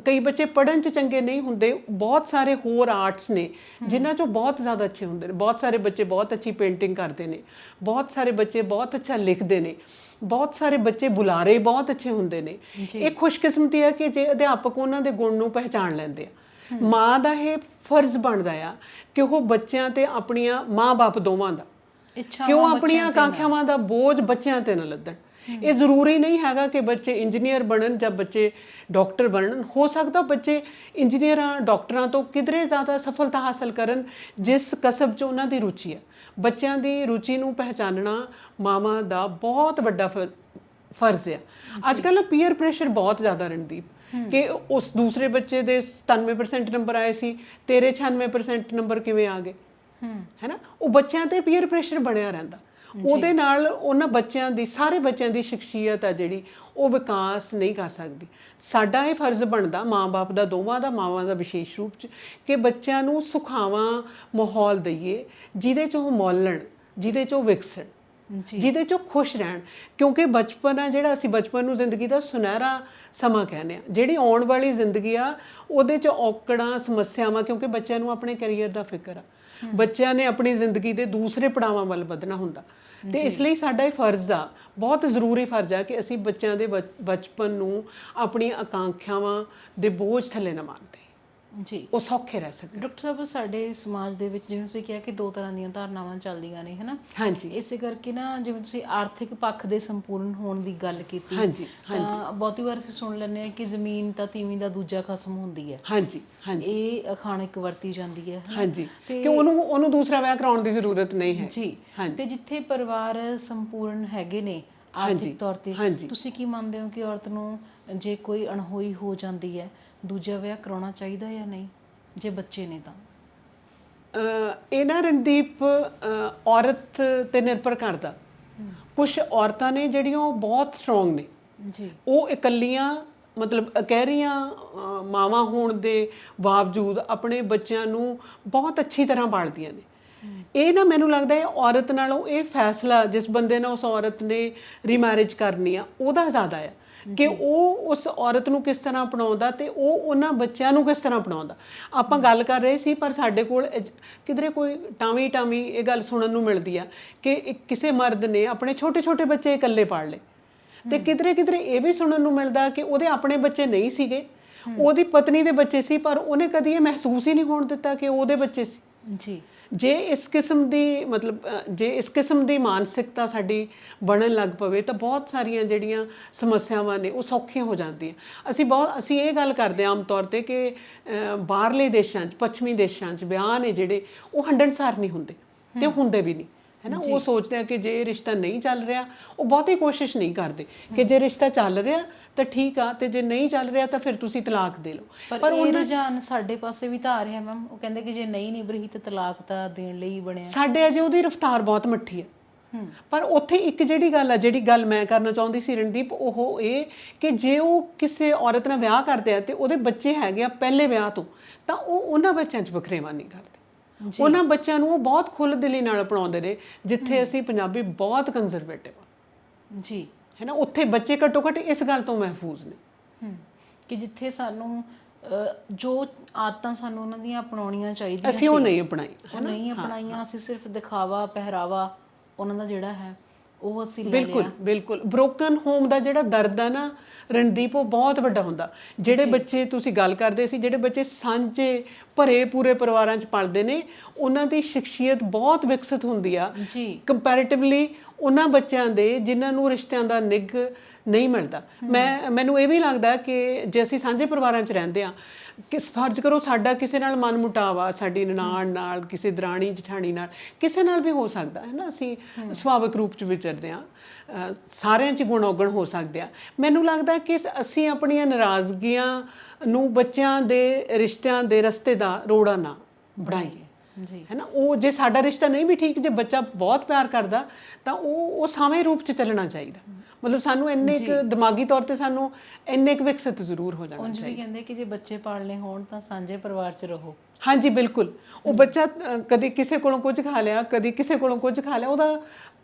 ਕਈ ਬੱਚੇ ਪੜ੍ਹਨ 'ਚ ਚੰਗੇ ਨਹੀਂ ਹੁੰਦੇ, ਬਹੁਤ ਸਾਰੇ ਹੋਰ ਆਰਟਸ ਨੇ ਜਿਨ੍ਹਾਂ 'ਚੋਂ ਬਹੁਤ ਜ਼ਿਆਦਾ ਅੱਛੇ ਹੁੰਦੇ ਨੇ। ਬਹੁਤ ਸਾਰੇ ਬੱਚੇ ਬਹੁਤ ਅੱਛੀ ਪੇਂਟਿੰਗ ਕਰਦੇ ਨੇ, ਬਹੁਤ ਸਾਰੇ ਬੱਚੇ ਬਹੁਤ ਅੱਛਾ ਲਿਖਦੇ ਨੇ, ਬਹੁਤ ਸਾਰੇ ਬੱਚੇ ਬੁਲਾਰੇ ਬਹੁਤ ਅੱਛੇ ਹੁੰਦੇ ਨੇ। ਇਹ ਖੁਸ਼ਕਿਸਮਤੀ ਹੈ ਕਿ ਜੇ ਅਧਿਆਪਕ ਉਹਨਾਂ ਦੇ ਗੁਣ ਨੂੰ ਪਹਿਚਾਣ ਲੈਂਦੇ ਆ। ਮਾਂ ਦਾ ਇਹ ਫਰਜ਼ ਬਣਦਾ ਆ ਕਿ ਉਹ ਬੱਚਿਆਂ ਤੇ ਆਪਣੀਆਂ ਮਾਂ-ਬਾਪ ਦੋਵਾਂ ਦਾ ਕਿ ਉਹ ਆਪਣੀਆਂ ਆਕਾਂਖਿਆਵਾਂ ਦਾ ਬੋਝ ਬੱਚਿਆਂ ਤੇ ਨਾ ਲੱਦਣ। ਇਹ ਜ਼ਰੂਰੀ ਨਹੀਂ ਹੈਗਾ ਕਿ ਬੱਚੇ ਇੰਜੀਨੀਅਰ ਬਣਨ ਜਾਂ ਬੱਚੇ ਡਾਕਟਰ ਬਣਨ। ਹੋ ਸਕਦਾ ਬੱਚੇ ਇੰਜੀਨੀਅਰਾਂ ਡਾਕਟਰਾਂ ਤੋਂ ਕਿਧਰੇ ਜ਼ਿਆਦਾ ਸਫਲਤਾ ਹਾਸਲ ਕਰਨ ਜਿਸ ਕਸਬ 'ਚ ਉਹਨਾਂ ਦੀ ਰੁਚੀ ਹੈ। ਬੱਚਿਆਂ ਦੀ ਰੁਚੀ ਨੂੰ ਪਹਿਚਾਨਣਾ ਮਾਵਾਂ ਦਾ ਬਹੁਤ ਵੱਡਾ ਫਰਜ਼ ਹੈ। ਅੱਜ ਕੱਲ੍ਹ ਪੀਅਰ ਪ੍ਰੈਸ਼ਰ ਬਹੁਤ ਜ਼ਿਆਦਾ ਰਣਦੀਪ ਕਿ ਉਸ ਦੂਸਰੇ ਬੱਚੇ ਦੇ 97% ਨੰਬਰ ਆਏ ਸੀ, ਤੇਰੇ 96% ਨੰਬਰ ਕਿਵੇਂ ਆ ਗਏ, ਹੈ ਨਾ। ਉਹ ਬੱਚਿਆਂ ਤੇ ਪੀਅਰ ਪ੍ਰੈਸ਼ਰ ਬਣਿਆ ਰਹਿੰਦਾ। ਉਹਦੇ ਨਾਲ ਉਹਨਾਂ ਬੱਚਿਆਂ ਦੀ, ਸਾਰੇ ਬੱਚਿਆਂ ਦੀ ਸ਼ਖਸੀਅਤ ਆ ਜਿਹੜੀ ਉਹ ਵਿਕਾਸ ਨਹੀਂ ਕਰ ਸਕਦੀ। ਸਾਡਾ ਇਹ ਫਰਜ਼ ਬਣਦਾ ਮਾਂ-ਬਾਪ ਦਾ, ਦੋਵਾਂ ਦਾ, ਮਾਵਾਂ ਦਾ ਵਿਸ਼ੇਸ਼ ਰੂਪ 'ਚ, ਕਿ ਬੱਚਿਆਂ ਨੂੰ ਸੁਖਾਵਾਂ ਮਾਹੌਲ ਦਈਏ ਜਿਹਦੇ 'ਚ ਉਹ ਮੌਲਣ, ਜਿਹਦੇ 'ਚ ਉਹ ਵਿਕਸਣ, ਜਿਹਦੇ 'ਚ ਉਹ ਖੁਸ਼ ਰਹਿਣ। ਕਿਉਂਕਿ ਬਚਪਨ ਆ ਜਿਹੜਾ, ਅਸੀਂ ਬਚਪਨ ਨੂੰ ਜ਼ਿੰਦਗੀ ਦਾ ਸੁਨਹਿਰਾ ਸਮਾਂ ਕਹਿੰਦੇ ਆ। ਜਿਹੜੀ ਆਉਣ ਵਾਲੀ ਜ਼ਿੰਦਗੀ ਆ ਉਹਦੇ 'ਚ ਔਕੜਾਂ, ਸਮੱਸਿਆਵਾਂ, ਕਿਉਂਕਿ ਬੱਚਿਆਂ ਨੂੰ ਆਪਣੇ ਕੈਰੀਅਰ ਦਾ ਫਿਕਰ ਆ। ਬੱਚਿਆਂ ਨੇ ਆਪਣੀ ਜ਼ਿੰਦਗੀ ਦੇ ਦੂਸਰੇ ਪੜਾਵਾਂ ਵੱਲ ਵਧਣਾ ਹੁੰਦਾ ਤੇ ਇਸ ਲਈ ਸਾਡਾ ਇਹ ਫਰਜ਼ ਆ, ਬਹੁਤ ਜ਼ਰੂਰੀ ਫਰਜ਼ ਆ ਕਿ ਅਸੀਂ ਬੱਚਿਆਂ ਦੇ ਬਚਪਨ ਨੂੰ ਆਪਣੀਆਂ ਆਕਾਂਖਿਆਵਾਂ ਦੇ ਬੋਝ ਥੱਲੇ ਨਾ ਮਾਰਦੇ ਜੀ, ਉਹ ਸੌਖੇ ਰਹਿ ਸਕਣ। ਡਾਕਟਰ ਸਾਹਿਬ, ਸਾਡੇ ਸਮਾਜ ਦੇ ਵਿੱਚ ਜਿਵੇਂ ਤੁਸੀਂ ਕਿਹਾ ਕਿ ਦੋ ਤਰ੍ਹਾਂ ਦੀਆਂ ਧਾਰਨਾਵਾਂ ਚੱਲਦੀਆਂ ਨੇ, ਹੈ ਨਾ। ਹਾਂਜੀ। ਇਸੇ ਕਰਕੇ ਨਾ ਜਿਵੇਂ ਤੁਸੀਂ ਆਰਥਿਕ ਪੱਖ ਦੇ ਸੰਪੂਰਨ ਹੋਣ ਦੀ ਗੱਲ ਕੀਤੀ, ਹਾਂਜੀ, ਤਾਂ ਬਹੁਤੀ ਵਾਰ ਅਸੀਂ ਸੁਣ ਲੈਂਦੇ ਹਾਂ ਕਿ ਜ਼ਮੀਨ ਤਾਂ ਤੀਵੀਂ ਦਾ ਦੂਜਾ ਖਸਮ ਹੁੰਦੀ ਹੈ। ਹਾਂਜੀ, ਹਾਂਜੀ, ਇਹ ਅਖਾਣਿਕ ਵਰਤੀ ਜਾਂਦੀ ਹੈ। ਹਾਂਜੀ, ਕਿ ਉਹਨੂੰ ਦੂਸਰਾ ਵਿਆਹ ਕਰਾਉਣ ਦੀ ਜ਼ਰੂਰਤ ਨਹੀਂ ਹੈ ਜੀ। ਤੇ ਜਿੱਥੇ ਪਰਿਵਾਰ ਸੰਪੂਰਨ ਹੈਗੇ ਨੇ ਆਰਥਿਕ ਤੌਰ ਤੇ, ਤੁਸੀਂ ਕੀ ਮੰਨਦੇ ਹੋ ਕਿ ਔਰਤ ਨੂੰ ਜੇ ਕੋਈ ਅਣਹੋਈ ਹੋ ਜਾਂਦੀ ਹੈ ਦੂਜਾ ਵਿਆਹ ਕਰਾਉਣਾ ਚਾਹੀਦਾ ਜਾਂ ਨਹੀਂ, ਜੇ ਬੱਚੇ ਨੇ ਤਾਂ? ਇਹ ਨਾ ਰਣਦੀਪ ਔਰਤ ਤੇ ਨਿਰਭਰ ਕਰਦਾ। ਕੁਛ ਔਰਤਾਂ ਨੇ ਜਿਹੜੀਆਂ ਉਹ ਬਹੁਤ ਸਟਰੋਂਗ ਨੇ ਜੀ, ਉਹ ਇਕੱਲੀਆਂ ਮਤਲਬ ਅਕਹਿਰੀਆਂ ਮਾਵਾਂ ਹੋਣ ਦੇ ਬਾਵਜੂਦ ਆਪਣੇ ਬੱਚਿਆਂ ਨੂੰ ਬਹੁਤ ਅੱਛੀ ਤਰ੍ਹਾਂ ਪਾਲਦੀਆਂ ਨੇ। ਇਹ ਨਾ ਮੈਨੂੰ ਲੱਗਦਾ ਹੈ ਔਰਤ ਨਾਲੋਂ ਇਹ ਫੈਸਲਾ ਜਿਸ ਬੰਦੇ ਨਾਲ ਉਸ ਔਰਤ ਨੇ ਰੀਮੈਰਿਜ ਕਰਨੀ ਆ ਉਹਦਾ ਜ਼ਿਆਦਾ ਆ ਕਿ ਉਹ ਉਸ ਔਰਤ ਨੂੰ ਕਿਸ ਤਰ੍ਹਾਂ ਅਪਣਾਉਂਦਾ ਤੇ ਉਹ ਉਹਨਾਂ ਬੱਚਿਆਂ ਨੂੰ ਕਿਸ ਤਰ੍ਹਾਂ ਅਪਣਾਉਂਦਾ। ਆਪਾਂ ਗੱਲ ਕਰ ਰਹੇ ਸੀ ਪਰ ਸਾਡੇ ਕੋਲ ਕਿਧਰੇ ਕੋਈ ਟਾਵੀਂ ਇਹ ਗੱਲ ਸੁਣਨ ਨੂੰ ਮਿਲਦੀ ਆ ਕਿ ਕਿਸੇ ਮਰਦ ਨੇ ਆਪਣੇ ਛੋਟੇ ਛੋਟੇ ਬੱਚੇ ਇਕੱਲੇ ਪਾਲ ਲਏ ਤੇ ਕਿਧਰੇ ਇਹ ਵੀ ਸੁਣਨ ਨੂੰ ਮਿਲਦਾ ਕਿ ਉਹਦੇ ਆਪਣੇ ਬੱਚੇ ਨਹੀਂ ਸੀਗੇ, ਉਹਦੀ ਪਤਨੀ ਦੇ ਬੱਚੇ ਸੀ, ਪਰ ਉਹਨੇ ਕਦੀ ਇਹ ਮਹਿਸੂਸ ਹੀ ਨਹੀਂ ਹੋਣ ਦਿੱਤਾ ਕਿ ਉਹਦੇ ਬੱਚੇ ਸੀ। ਜੀ, ਜੇ ਇਸ ਕਿਸਮ ਦੀ ਮਾਨਸਿਕਤਾ ਸਾਡੀ ਬਣਨ ਲੱਗ ਪਵੇ ਤਾਂ ਬਹੁਤ ਸਾਰੀਆਂ ਜਿਹੜੀਆਂ ਸਮੱਸਿਆਵਾਂ ਨੇ ਉਹ ਸੌਖੀਆਂ ਹੋ ਜਾਂਦੀਆਂ। ਅਸੀਂ ਇਹ ਗੱਲ ਕਰਦੇ ਆਮ ਤੌਰ ਤੇ ਕਿ ਬਾਹਰਲੇ ਦੇਸ਼ਾਂ 'ਚ, ਪੱਛਮੀ ਦੇਸ਼ਾਂ 'ਚ ਵਿਆਹ ਨੇ ਜਿਹੜੇ ਉਹ ਹੰਢਣਸਾਰ ਨਹੀਂ ਹੁੰਦੇ ਤੇ ਹੁੰਦੇ ਵੀ ਨਹੀਂ, ਹੈ ਨਾ। ਉਹ ਸੋਚਦੇ ਆ ਕਿ ਜੇ ਇਹ ਰਿਸ਼ਤਾ ਨਹੀਂ ਚੱਲ ਰਿਹਾ, ਉਹ ਬਹੁਤੀ ਕੋਸ਼ਿਸ਼ ਨਹੀਂ ਕਰਦੇ ਕਿ ਜੇ ਰਿਸ਼ਤਾ ਚੱਲ ਰਿਹਾ ਤਾਂ ਠੀਕ ਆ ਤੇ ਜੇ ਨਹੀਂ ਚੱਲ ਰਿਹਾ ਤਾਂ ਫਿਰ ਤੁਸੀਂ ਤਲਾਕ ਦੇ ਲਓ। ਪਰ ਇਹ ਰੁਝਾਨ ਸਾਡੇ ਪਾਸੇ ਵੀ ਤਾਂ ਆ ਰਿਹਾ ਮੈਮ। ਉਹ ਕਹਿੰਦੇ ਕਿ ਜੇ ਨਹੀਂ ਨਿਭ ਰਹੀ ਤਾਂ ਤਲਾਕ ਤਾਂ ਦੇਣ ਲਈ ਬਣਿਆ। ਸਾਡੇ ਅਜੇ ਉਹਦੀ ਰਫ਼ਤਾਰ ਬਹੁਤ ਮੱਠੀ ਹੈ। ਪਰ ਉੱਥੇ ਇੱਕ ਜਿਹੜੀ ਗੱਲ ਮੈਂ ਕਰਨਾ ਚਾਹੁੰਦੀ ਸੀ ਰਣਦੀਪ, ਉਹ ਇਹ ਕਿ ਜੇ ਉਹ ਕਿਸੇ ਔਰਤ ਨਾਲ ਵਿਆਹ ਕਰਦੇ ਆ ਤੇ ਉਹਦੇ ਬੱਚੇ ਹੈਗੇ ਆ ਪਹਿਲੇ ਵਿਆਹ ਤੋਂ, ਤਾਂ ਉਹ ਉਹਨਾਂ ਬੱਚਿਆਂ 'ਚ ਵਖਰੇਵਾਂ ਨਹੀਂ ਕਰਦੇ। ਉਹਨਾਂ ਬੱਚਿਆਂ ਨੂੰ ਉਹ ਬਹੁਤ ਖੁੱਲ੍ਹਦਿਲੀ ਨਾਲ ਅਪਣਾਉਂਦੇ ਨੇ। ਜਿੱਥੇ ਅਸੀਂ ਪੰਜਾਬੀ ਬਹੁਤ ਕੰਜ਼ਰਵੇਟਿਵ ਆ ਜੀ, ਹੈ ਨਾ, ਉੱਥੇ ਬੱਚੇ ਘੱਟੋ ਘੱਟ ਇਸ ਗੱਲ ਤੋਂ ਮਹਿਫੂਜ਼ ਨੇ ਕਿ ਜਿੱਥੇ ਸਾਨੂੰ ਜੋ ਆਦਤਾਂ ਸਾਨੂੰ ਉਹਨਾਂ ਦੀਆਂ ਅਪਣਾਉਣੀਆਂ ਚਾਹੀਦੀਆਂ ਅਸੀਂ ਉਹ ਨਹੀਂ ਅਪਣਾਈਆਂ, ਨਹੀਂ ਅਪਣਾਈਆਂ। ਅਸੀਂ ਸਿਰਫ ਦਿਖਾਵਾ, ਪਹਿਰਾਵਾ ਉਹਨਾਂ ਦਾ ਜਿਹੜਾ ਹੈ ਉਹ ਅਸੀਂ ਲੈ ਲਿਆ। ਬਿਲਕੁਲ ਬ੍ਰੋਕਨ ਹੋਮ ਦਾ ਜਿਹੜਾ ਦਰਦ ਆ ਨਾ ਰਣਦੀਪ, ਉਹ ਬਹੁਤ ਵੱਡਾ ਹੁੰਦਾ। ਜਿਹੜੇ ਬੱਚੇ ਤੁਸੀਂ ਗੱਲ ਕਰਦੇ ਸੀ, ਜਿਹੜੇ ਬੱਚੇ ਸਾਂਝੇ ਭਰੇ ਪੂਰੇ ਪਰਿਵਾਰਾਂ 'ਚ ਪਲਦੇ ਨੇ, ਉਹਨਾਂ ਦੀ ਸ਼ਖਸੀਅਤ ਬਹੁਤ ਵਿਕਸਿਤ ਹੁੰਦੀ ਆ ਕੰਪੈਰੀਟਿਵਲੀ ਉਹਨਾਂ ਬੱਚਿਆਂ ਦੇ ਜਿਨ੍ਹਾਂ ਨੂੰ ਰਿਸ਼ਤਿਆਂ ਦਾ ਨਿੱਘ ਨਹੀਂ ਮਿਲਦਾ। ਮੈਨੂੰ ਇਹ ਵੀ ਲੱਗਦਾ ਕਿ ਜੇ ਅਸੀਂ ਸਾਂਝੇ ਪਰਿਵਾਰਾਂ 'ਚ ਰਹਿੰਦੇ ਹਾਂ, ਫਰਜ਼ ਕਰੋ ਸਾਡਾ ਕਿਸੇ ਨਾਲ ਮਨ ਮੁਟਾਵਾ, ਸਾਡੀ ਨਨਾਣ ਨਾਲ, ਕਿਸੇ ਦਰਾਣੀ ਜਠਾਣੀ ਨਾਲ, ਕਿਸੇ ਨਾਲ ਵੀ ਹੋ ਸਕਦਾ ਹੈ ਨਾ। ਅਸੀਂ ਸੁਭਾਵਿਕ ਰੂਪ 'ਚ ਵਿਚਰਦੇ ਹਾਂ, ਸਾਰਿਆਂ 'ਚ ਗੁਣ ਔਗਣ ਹੋ ਸਕਦੇ ਆ। ਮੈਨੂੰ ਲੱਗਦਾ ਕਿ ਅਸੀਂ ਆਪਣੀਆਂ ਨਾਰਾਜ਼ਗੀਆਂ ਨੂੰ ਬੱਚਿਆਂ ਦੇ ਰਿਸ਼ਤਿਆਂ ਦੇ ਰਸਤੇ ਦਾ ਰੋੜਾ ਨਾ ਬਣਾਈਏ। ਜੀ ਹੈ ਨਾ। ਉਹ ਜੇ ਸਾਡਾ ਰਿਸ਼ਤਾ ਨਹੀਂ ਵੀ ਠੀਕ, ਜੇ ਬੱਚਾ ਬਹੁਤ ਪਿਆਰ ਕਰਦਾ ਤਾਂ ਉਹ ਸਾਵੇਂ ਰੂਪ 'ਚ ਚੱਲਣਾ ਚਾਹੀਦਾ। ਮਤਲਬ ਸਾਨੂੰ ਇੰਨੇ ਕੁ ਦਿਮਾਗੀ ਤੌਰ ਤੇ ਸਾਨੂੰ ਇੰਨੇ ਕੁ ਵਿਕਸਿਤ ਜ਼ਰੂਰ ਹੋ ਜਾਣਾ ਉਂਝ ਵੀ ਕਹਿੰਦੇ ਕਿ ਜੇ ਬੱਚੇ ਪਾਲਣੇ ਹੋਣ ਤਾਂ ਸਾਂਝੇ ਪਰਿਵਾਰ 'ਚ ਰਹੋ। ਹਾਂਜੀ ਬਿਲਕੁਲ। ਉਹ ਬੱਚਾ ਕਦੀ ਕਿਸੇ ਕੋਲੋਂ ਕੁਝ ਖਾ ਲਿਆ, ਕਦੀ ਕਿਸੇ ਕੋਲੋਂ ਕੁਝ ਖਾ ਲਿਆ, ਉਹਦਾ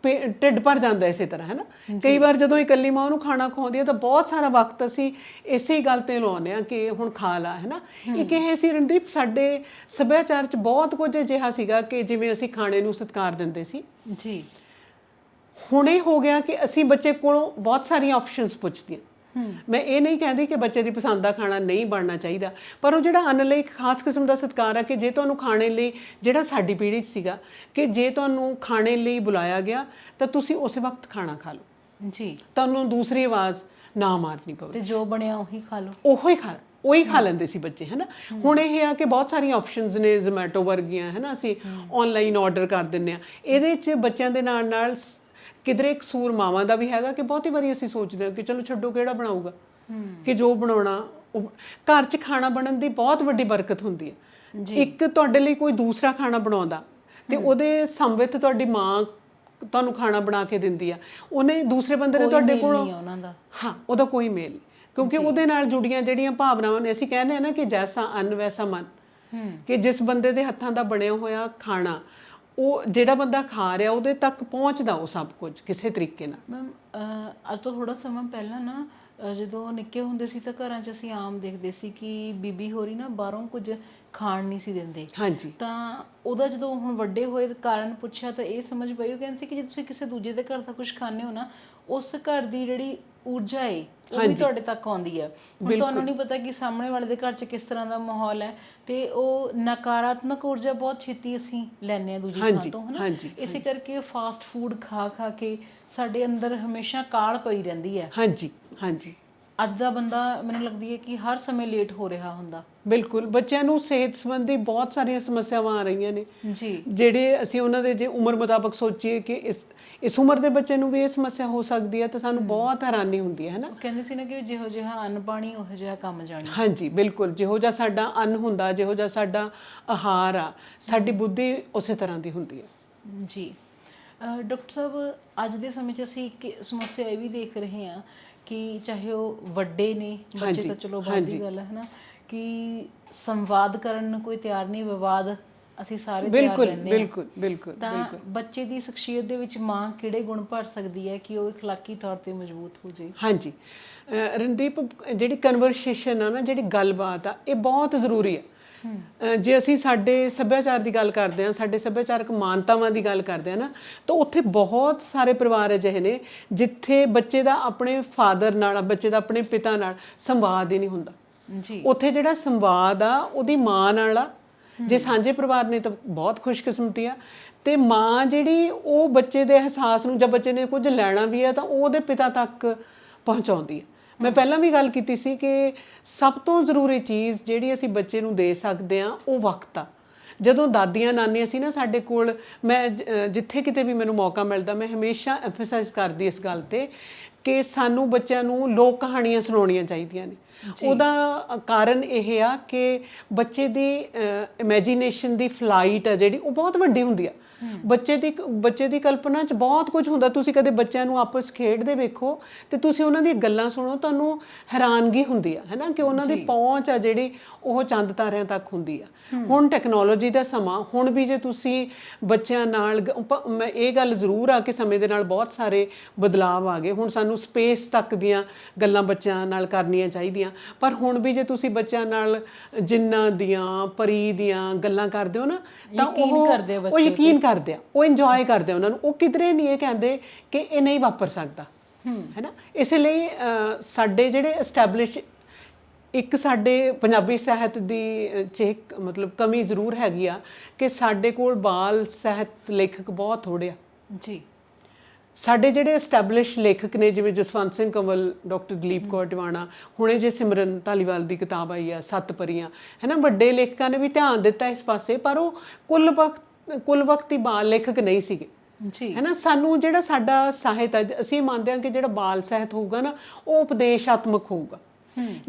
ਢਿੱਡ ਭਰ ਜਾਂਦਾ ਇਸੇ ਤਰ੍ਹਾਂ, ਹੈ ਨਾ। ਕਈ ਵਾਰ ਜਦੋਂ ਇਕੱਲੀ ਮਾਂ ਉਹਨੂੰ ਖਾਣਾ ਖਵਾਉਂਦੀ ਹੈ ਤਾਂ ਬਹੁਤ ਸਾਰਾ ਵਕਤ ਅਸੀਂ ਇਸੇ ਗੱਲ ਤੇ ਲਾਉਂਦੇ ਹਾਂ ਕਿ ਹੁਣ ਖਾ ਲਾ, ਹੈ ਨਾ। ਇੱਕ ਇਹ ਸੀ ਰਣਦੀਪ, ਸਾਡੇ ਸੱਭਿਆਚਾਰ 'ਚ ਬਹੁਤ ਕੁਝ ਅਜਿਹਾ ਸੀਗਾ ਕਿ ਜਿਵੇਂ ਅਸੀਂ ਖਾਣੇ ਨੂੰ ਸਤਿਕਾਰ ਦਿੰਦੇ ਸੀ। ਜੀ। ਹੁਣ ਇਹ ਹੋ ਗਿਆ ਕਿ ਅਸੀਂ ਬੱਚੇ ਕੋਲੋਂ ਬਹੁਤ ਸਾਰੀਆਂ ਆਪਸ਼ਨਸ ਪੁੱਛਦੇ ਹਾਂ। ਮੈਂ ਇਹ ਨਹੀਂ ਕਹਿੰਦੀ ਕਿ ਬੱਚੇ ਦੀ ਪਸੰਦ ਦਾ ਖਾਣਾ ਨਹੀਂ ਬਣਨਾ ਚਾਹੀਦਾ, ਪਰ ਉਹ ਜਿਹੜਾ ਅੰਨ ਲਈ ਇੱਕ ਖਾਸ ਕਿਸਮ ਦਾ ਸਤਿਕਾਰ ਆ ਕਿ ਜੇ ਤੁਹਾਨੂੰ ਖਾਣੇ ਲਈ, ਜਿਹੜਾ ਸਾਡੀ ਪੀੜ੍ਹੀ 'ਚ ਸੀਗਾ ਕਿ ਜੇ ਤੁਹਾਨੂੰ ਖਾਣੇ ਲਈ ਬੁਲਾਇਆ ਗਿਆ ਤਾਂ ਤੁਸੀਂ ਉਸੇ ਵਕਤ ਖਾਣਾ ਖਾ ਲਓ ਜੀ। ਤੁਹਾਨੂੰ ਦੂਸਰੀ ਆਵਾਜ਼ ਨਾ ਮਾਰਨੀ ਪਵੇ ਤੇ ਜੋ ਬਣਿਆ ਉਹੀ ਖਾ ਲਓ। ਉਹੀ ਖਾ ਲੈਂਦੇ ਸੀ ਬੱਚੇ, ਹੈ ਨਾ। ਹੁਣ ਇਹ ਆ ਕਿ ਬਹੁਤ ਸਾਰੀਆਂ ਆਪਸ਼ਨਸ ਨੇ, ਜ਼ੋਮੈਟੋ ਵਰਗੀਆਂ, ਹੈ ਨਾ, ਅਸੀਂ ਆਨਲਾਈਨ ਆਰਡਰ ਕਰ ਦਿੰਦੇ ਹਾਂ। ਇਹਦੇ 'ਚ ਬੱਚਿਆਂ ਦੇ ਨਾਲ ਨਾਲ ਕਿਧਰੇ ਕਸੂਰ ਮਾਵਾਂ ਦਾ ਵੀ ਹੈਗਾ ਕਿ ਬਹੁਤੀ ਵਾਰੀ ਅਸੀਂ ਸੋਚਦੇ ਹਾਂ ਕਿ ਚਲੋ ਛੱਡੋ, ਕਿਹੜਾ ਬਣਾਊਗਾ, ਕਿ ਜੋ ਬਣਾਉਣਾ ਉਹ ਘਰ 'ਚ ਖਾਣਾ ਬਣਨ ਦੀ ਬਹੁਤ ਵੱਡੀ ਬਰਕਤ ਹੁੰਦੀ ਹੈ। ਇੱਕ ਤੁਹਾਡੇ ਲਈ ਕੋਈ ਦੂਸਰਾ ਖਾਣਾ ਬਣਾਉਂਦਾ ਤੇ ਉਹਦੇ ਸੰਵਿਤ ਤੁਹਾਡੀ ਮਾਂ ਤੁਹਾਨੂੰ ਖਾਣਾ ਬਣਾ ਕੇ ਦਿੰਦੀ ਆ, ਉਹਨੇ ਦੂਸਰੇ ਬੰਦੇ ਨੇ ਤੁਹਾਡੇ ਕੋਲੋਂ, ਹਾਂ, ਉਹਦਾ ਕੋਈ ਮੇਲ ਨਹੀਂ, ਕਿਉਂਕਿ ਉਹਦੇ ਨਾਲ ਜੁੜੀਆਂ ਜਿਹੜੀਆਂ ਭਾਵਨਾਵਾਂ ਨੇ, ਅਸੀਂ ਕਹਿੰਦੇ ਆ ਨਾ ਕਿ ਜੈਸਾ ਅੰਨ ਵੈਸਾ ਮਨ, ਕਿ ਜਿਸ ਬੰਦੇ ਦੇ ਹੱਥਾਂ ਦਾ ਬਣਿਆ ਹੋਇਆ ਖਾਣਾ, ਉਹ ਜਿਹੜਾ ਬੰਦਾ ਖਾ ਰਿਹਾ ਉਹਦੇ ਤੱਕ ਪਹੁੰਚਦਾ ਉਹ ਸਭ ਕੁਝ ਕਿਸੇ ਤਰੀਕੇ ਨਾਲ। ਮੈਮ ਅੱਜ ਤੋਂ ਥੋੜਾ ਸਮਾਂ ਪਹਿਲਾਂ ਨਾ, ਜਦੋਂ ਨਿੱਕੇ ਹੁੰਦੇ ਸੀ ਤਾਂ ਘਰਾਂ 'ਚ ਅਸੀਂ ਆਮ ਦੇਖਦੇ ਸੀ ਕਿ ਬੀਬੀ ਹੋਰੀ ਨਾ ਬਾਹਰੋਂ ਕੁਝ ਖਾਣ ਨਹੀਂ ਸੀ ਦਿੰਦੇ। ਹਾਂਜੀ। ਤਾਂ ਉਹਦਾ ਜਦੋਂ ਹੁਣ ਵੱਡੇ ਹੋਏ ਕਾਰਨ ਪੁੱਛਿਆ ਤਾਂ ਇਹ ਸਮਝ ਪਈ, ਉਹ ਕਹਿੰਦੇ ਸੀ ਕਿ ਜੇ ਤੁਸੀਂ ਕਿਸੇ ਦੂਜੇ ਦੇ ਘਰ ਦਾ ਕੁਝ ਖਾਂਦੇ ਹੋ ਨਾ, ਉਸ ਘਰ ਦੀ ਜਿਹੜੀ ਊਰਜਾ ਹੈ ਉਹ ਵੀ ਤੁਹਾਡੇ ਤੱਕ ਆਉਂਦੀ ਹੈ। ਹੁਣ ਤੁਹਾਨੂੰ ਨਹੀਂ ਪਤਾ ਕਿ ਸਾਹਮਣੇ ਵਾਲੇ ਦੇ ਘਰ 'ਚ ਕਿਸ ਤਰ੍ਹਾਂ ਦਾ ਮਾਹੌਲ ਹੈ, ਤੇ ਉਹ ਨਕਾਰਾਤਮਕ ਊਰਜਾ ਬਹੁਤ ਛੇਤੀ ਅਸੀਂ ਲੈਂਦੇ ਹਾਂ ਦੂਜੀ ਥਾਂ ਤੋਂ, ਹੈ ਨਾ। ਇਸੇ ਕਰਕੇ ਫਾਸਟ ਫੂਡ ਖਾ ਖਾ ਕੇ ਸਾਡੇ ਅੰਦਰ ਹਮੇਸ਼ਾ ਕਾਹਲ ਪਈ ਰਹਿੰਦੀ ਹੈ। ਹਾਂਜੀ ਹਾਂਜੀ। ਅੱਜ ਦਾ ਬੰਦਾ ਮੈਨੂੰ ਲੱਗਦੀ ਹੈ ਕਿ ਹਰ ਸਮੇਂ ਲੇਟ ਹੋ ਰਿਹਾ ਹੁੰਦਾ। ਬਿਲਕੁਲ। ਬੱਚਿਆਂ ਨੂੰ ਸਿਹਤ ਸੰਬੰਧੀ ਬਹੁਤ ਸਾਰੀਆਂ ਸਮੱਸਿਆਵਾਂ ਆ ਰਹੀਆਂ ਨੇ ਜੀ, ਜਿਹੜੇ ਅਸੀਂ ਉਹਨਾਂ ਦੇ ਜੇ ਉਮਰ ਮੁਤਾਬਕ ਸੋਚੀਏ ਕਿ ਇਸ ਉਮਰ ਦੇ ਬੱਚੇ ਨੂੰ ਵੀ ਇਹ ਸਮੱਸਿਆ ਹੋ ਸਕਦੀ ਹੈ ਤਾਂ ਸਾਨੂੰ ਬਹੁਤ ਹੈਰਾਨੀ ਹੁੰਦੀ ਹੈ ਨਾ। ਕਹਿੰਦੇ ਸੀ ਨਾ ਕਿ ਜਿਹੋ ਜਿਹਾ ਅੰਨ ਪਾਣੀ ਉਹੋ ਜਿਹਾ ਕੰਮ ਜਾਣੀ। ਹਾਂਜੀ ਬਿਲਕੁਲ। ਜਿਹੋ ਜਿਹਾ ਸਾਡਾ ਅੰਨ ਹੁੰਦਾ, ਜਿਹੋ ਜਿਹਾ ਸਾਡਾ ਆਹਾਰ ਆ, ਸਾਡੀ ਬੁੱਧੀ ਉਸੇ ਤਰ੍ਹਾਂ ਦੀ ਹੁੰਦੀ ਹੈ। ਜੀ। ਡਾਕਟਰ ਸਾਹਿਬ, ਅੱਜ ਦੇ ਸਮੇਂ 'ਚ ਅਸੀਂ ਇੱਕ ਸਮੱਸਿਆ ਇਹ ਵੀ ਦੇਖ ਰਹੇ ਹਾਂ ਕਿ ਚਾਹੇ ਉਹ ਵੱਡੇ ਨੇ ਬੱਚੇ, ਤਾਂ ਚਲੋ ਬਾਅਦ ਦੀ ਗੱਲ ਹੈ ਨਾ, ਕਿ ਸੰਵਾਦ ਕਰਨ ਨੂੰ ਕੋਈ ਤਿਆਰ ਨਹੀਂ, ਵਿਵਾਦ ਅਸੀਂ ਸਾਰੇ ਤਿਆਰ ਰਹਿੰਦੇ ਹਾਂ। ਬਿਲਕੁਲ ਬਿਲਕੁਲ। ਤਾਂ ਬੱਚੇ ਦੀ ਸ਼ਖਸੀਅਤ ਦੇ ਵਿੱਚ ਮਾਂ ਕਿਹੜੇ ਗੁਣ ਭਰ ਸਕਦੀ ਹੈ ਕਿ ਉਹ ਇਖਲਾਕੀ ਤੌਰ ਤੇ ਮਜ਼ਬੂਤ ਹੋ ਜਾਏ? ਹਾਂਜੀ ਰਣਦੀਪ, ਜਿਹੜੀ ਕਨਵਰਸੇਸ਼ਨ ਆ ਨਾ, ਜਿਹੜੀ ਗੱਲਬਾਤ ਆ, ਇਹ ਬਹੁਤ ਜ਼ਰੂਰੀ ਆ। ਜੇ ਅਸੀਂ ਸਾਡੇ ਸੱਭਿਆਚਾਰ ਦੀ ਗੱਲ ਕਰਦੇ ਹਾਂ, ਸਾਡੇ ਸੱਭਿਆਚਾਰਕ ਮਾਨਤਾਵਾਂ ਦੀ ਗੱਲ ਕਰਦੇ ਹਾਂ ਨਾ, ਤਾਂ ਉੱਥੇ ਬਹੁਤ ਸਾਰੇ ਪਰਿਵਾਰ ਅਜਿਹੇ ਨੇ ਜਿੱਥੇ ਬੱਚੇ ਦਾ ਆਪਣੇ ਫਾਦਰ ਨਾਲ, ਬੱਚੇ ਦਾ ਆਪਣੇ ਪਿਤਾ ਨਾਲ ਸੰਵਾਦ ਹੀ ਨਹੀਂ ਹੁੰਦਾ। ਜੀ। ਉੱਥੇ ਜਿਹੜਾ ਸੰਵਾਦ ਆ ਉਹਦੀ ਮਾਂ ਨਾਲ ਆ। ਜੇ ਸਾਂਝੇ ਪਰਿਵਾਰ ਨੇ ਤਾਂ ਬਹੁਤ ਖੁਸ਼ਕਿਸਮਤੀ ਆ। ਤੇ ਮਾਂ ਜਿਹੜੀ ਉਹ ਬੱਚੇ ਦੇ ਅਹਿਸਾਸ ਨੂੰ, ਜਦ ਬੱਚੇ ਨੇ ਕੁਝ ਲੈਣਾ ਵੀ ਆ ਤਾਂ ਉਹ ਉਹਦੇ ਪਿਤਾ ਤੱਕ ਪਹੁੰਚਾਉਂਦੀ ਹੈ। ਮੈਂ ਪਹਿਲਾਂ ਵੀ ਗੱਲ ਕੀਤੀ ਸੀ ਕਿ ਸਭ ਤੋਂ ਜ਼ਰੂਰੀ ਚੀਜ਼ ਜਿਹੜੀ ਅਸੀਂ ਬੱਚੇ ਨੂੰ ਦੇ ਸਕਦੇ ਹਾਂ ਉਹ ਵਕਤ ਆ। ਜਦੋਂ ਦਾਦੀਆਂ ਨਾਨੀਆਂ ਸੀ ਨਾ ਸਾਡੇ ਕੋਲ, ਮੈਂ ਜਿੱਥੇ ਕਿਤੇ ਵੀ ਮੈਨੂੰ ਮੌਕਾ ਮਿਲਦਾ ਮੈਂ ਹਮੇਸ਼ਾ ਐਮਫਸਾਈਜ਼ ਕਰਦੀ ਇਸ ਗੱਲ ਤੇ ਕਿ ਸਾਨੂੰ ਬੱਚਿਆਂ ਨੂੰ ਲੋਕ ਕਹਾਣੀਆਂ ਸੁਣਾਉਣੀਆਂ ਚਾਹੀਦੀਆਂ ਨੇ। ਉਹਦਾ ਕਾਰਨ ਇਹ ਆ ਕਿ ਬੱਚੇ ਦੀ ਇਮੈਜੀਨੇਸ਼ਨ ਦੀ ਫਲਾਈਟ ਆ ਜਿਹੜੀ, ਉਹ ਬਹੁਤ ਵੱਡੀ ਹੁੰਦੀ ਆ। ਬੱਚੇ ਦੀ ਕਲਪਨਾ 'ਚ ਬਹੁਤ ਕੁਝ ਹੁੰਦਾ। ਤੁਸੀਂ ਕਦੇ ਬੱਚਿਆਂ ਨੂੰ ਆਪਸ ਖੇਡਦੇ ਵੇਖੋ ਤੇ ਤੁਸੀਂ ਉਹਨਾਂ ਦੀਆਂ ਗੱਲਾਂ ਸੁਣੋ, ਤੁਹਾਨੂੰ ਹੈਰਾਨਗੀ ਹੁੰਦੀ ਆ, ਹੈ ਨਾ, ਕਿ ਉਹਨਾਂ ਦੀ ਪਹੁੰਚ ਆ ਜਿਹੜੀ ਉਹ ਚੰਦ ਤਾਰਿਆਂ ਤੱਕ ਹੁੰਦੀ ਆ। ਹੁਣ ਟੈਕਨੋਲੋਜੀ ਦਾ ਸਮਾਂ, ਹੁਣ ਵੀ ਜੇ ਤੁਸੀਂ ਬੱਚਿਆਂ ਨਾਲ, ਮੈਂ ਇਹ ਗੱਲ ਜ਼ਰੂਰ ਆ ਕਿ ਸਮੇਂ ਦੇ ਨਾਲ ਬਹੁਤ ਸਾਰੇ ਬਦਲਾਵ ਆ ਗਏ। ਹੁਣ ਸਾਨੂੰ ਸਪੇਸ ਤੱਕ ਦੀਆਂ ਗੱਲਾਂ ਬੱਚਿਆਂ ਨਾਲ ਕਰਨੀਆਂ ਚਾਹੀਦੀਆਂ, ਪਰ ਹੁਣ ਵੀ ਜੇ ਤੁਸੀਂ ਬੱਚਿਆਂ ਨਾਲ ਜਿੰਨਾਂ ਦੀਆਂ, ਪਰੀ ਦੀਆਂ ਗੱਲਾਂ ਕਰਦੇ ਹੋ ਨਾ, ਤਾਂ ਉਹ ਯਕੀਨ ਕਰਦੇ ਆ, ਉਹ ਇੰਜੋਏ ਕਰਦੇ ਆ ਉਹਨਾਂ ਨੂੰ। ਉਹ ਕਿਧਰੇ ਨਹੀਂ ਇਹ ਕਹਿੰਦੇ ਕਿ ਇਹ ਨਹੀਂ ਵਾਪਰ ਸਕਦਾ, ਹੈ ਨਾ। ਇਸੇ ਲਈ ਸਾਡੇ ਜਿਹੜੇ ਐਸਟੈਬਲਿਸ਼, ਇੱਕ ਸਾਡੇ ਪੰਜਾਬੀ ਸਾਹਿਤ ਦੀ ਮਤਲਬ ਕਮੀ ਜ਼ਰੂਰ ਹੈਗੀ ਆ ਕਿ ਸਾਡੇ ਕੋਲ ਬਾਲ ਸਾਹਿਤ ਲੇਖਕ ਬਹੁਤ ਥੋੜ੍ਹੇ ਆ। ਜੀ। ਸਾਡੇ ਜਿਹੜੇ ਐਸਟੈਬਲਿਸ਼ ਲੇਖਕ ਨੇ, ਜਿਵੇਂ ਜਸਵੰਤ ਸਿੰਘ ਕੰਵਲ, ਡਾਕਟਰ ਦਲੀਪ ਕੌਰ ਟਿਵਾਣਾ, ਹੁਣੇ ਜੇ ਸਿਮਰਨ ਧਾਲੀਵਾਲ ਦੀ ਕਿਤਾਬ ਆਈ ਆ ਸੱਤ ਪਰੀਆਂ, ਹੈ ਨਾ, ਵੱਡੇ ਲੇਖਕਾਂ ਨੇ ਵੀ ਧਿਆਨ ਦਿੱਤਾ ਇਸ ਪਾਸੇ, ਪਰ ਉਹ ਕੁੱਲ ਵਕਤੀ ਬਾਲ ਲੇਖਕ ਨਹੀਂ ਸੀਗੇ। ਜੀ। ਹੈ ਨਾ। ਸਾਨੂੰ ਜਿਹੜਾ ਸਾਡਾ ਸਾਹਿਤ, ਅਸੀਂ ਮੰਨਦੇ ਹਾਂ ਕਿ ਜਿਹੜਾ ਬਾਲ ਸਾਹਿਤ ਹੋਊਗਾ ਨਾ, ਉਹ ਉਪਦੇਸ਼ਾਤਮਕ ਹੋਊਗਾ।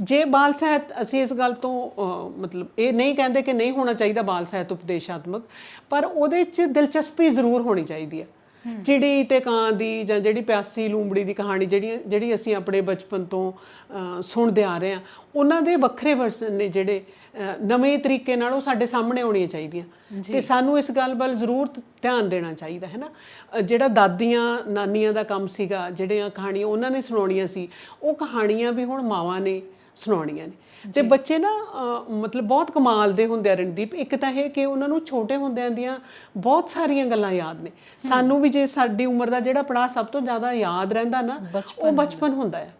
ਜੇ ਬਾਲ ਸਾਹਿਤ ਅਸੀਂ ਇਸ ਗੱਲ ਤੋਂ ਮਤਲਬ ਇਹ ਨਹੀਂ ਕਹਿੰਦੇ ਕਿ ਨਹੀਂ ਹੋਣਾ ਚਾਹੀਦਾ ਬਾਲ ਸਾਹਿਤ ਉਪਦੇਸ਼ਾਤਮਕ, ਪਰ ਉਹਦੇ 'ਚ ਦਿਲਚਸਪੀ ਜ਼ਰੂਰ ਹੋਣੀ ਚਾਹੀਦੀ ਹੈ। ਚਿੜੀ ਤੇ ਕਾਂ ਦੀ ਜਾਂ ਜਿਹੜੀ ਪਿਆਸੀ ਲੂੰਬੜੀ ਦੀ ਕਹਾਣੀ ਜਿਹੜੀ ਅਸੀਂ ਆਪਣੇ ਬਚਪਨ ਤੋਂ ਸੁਣਦੇ ਆ ਰਹੇ ਹਾਂ, ਉਹਨਾਂ ਦੇ ਵੱਖਰੇ ਵਰਜ਼ਨ ਨੇ ਜਿਹੜੇ ਨਵੇਂ ਤਰੀਕੇ ਨਾਲ ਉਹ ਸਾਡੇ ਸਾਹਮਣੇ ਆਉਣੀਆਂ ਚਾਹੀਦੀਆਂ। ਤੇ ਸਾਨੂੰ ਇਸ ਗੱਲ ਵੱਲ ਜ਼ਰੂਰ ਧਿਆਨ ਦੇਣਾ ਚਾਹੀਦਾ ਹੈ ਨਾ। ਜਿਹੜਾ ਦਾਦੀਆਂ ਨਾਨੀਆਂ ਦਾ ਕੰਮ ਸੀਗਾ, ਜਿਹੜੀਆਂ ਕਹਾਣੀਆਂ ਉਹਨਾਂ ਨੇ ਸੁਣਾਉਣੀਆਂ ਸੀ, ਉਹ ਕਹਾਣੀਆਂ ਵੀ ਹੁਣ ਮਾਵਾਂ ਨੇ ਸੁਣਾਉਣੀਆਂ ਨੇ। ਤੇ ਬੱਚੇ ਨਾ ਮਤਲਬ ਬਹੁਤ ਕਮਾਲ ਦੇ ਹੁੰਦੇ ਆ ਰਣਦੀਪ। ਇੱਕ ਤਾਂ ਇਹ ਕਿ ਉਹਨਾਂ ਨੂੰ ਛੋਟੇ ਹੁੰਦਿਆਂ ਦੀਆਂ ਬਹੁਤ ਸਾਰੀਆਂ ਗੱਲਾਂ ਯਾਦ ਨੇ। ਸਾਨੂੰ ਵੀ ਜੇ ਸਾਡੀ ਉਮਰ ਦਾ ਜਿਹੜਾ ਪੜਾਅ ਸਭ ਤੋਂ ਜ਼ਿਆਦਾ ਯਾਦ ਰਹਿੰਦਾ ਨਾ, ਉਹ ਬਚਪਨ ਹੁੰਦਾ ਹੈ।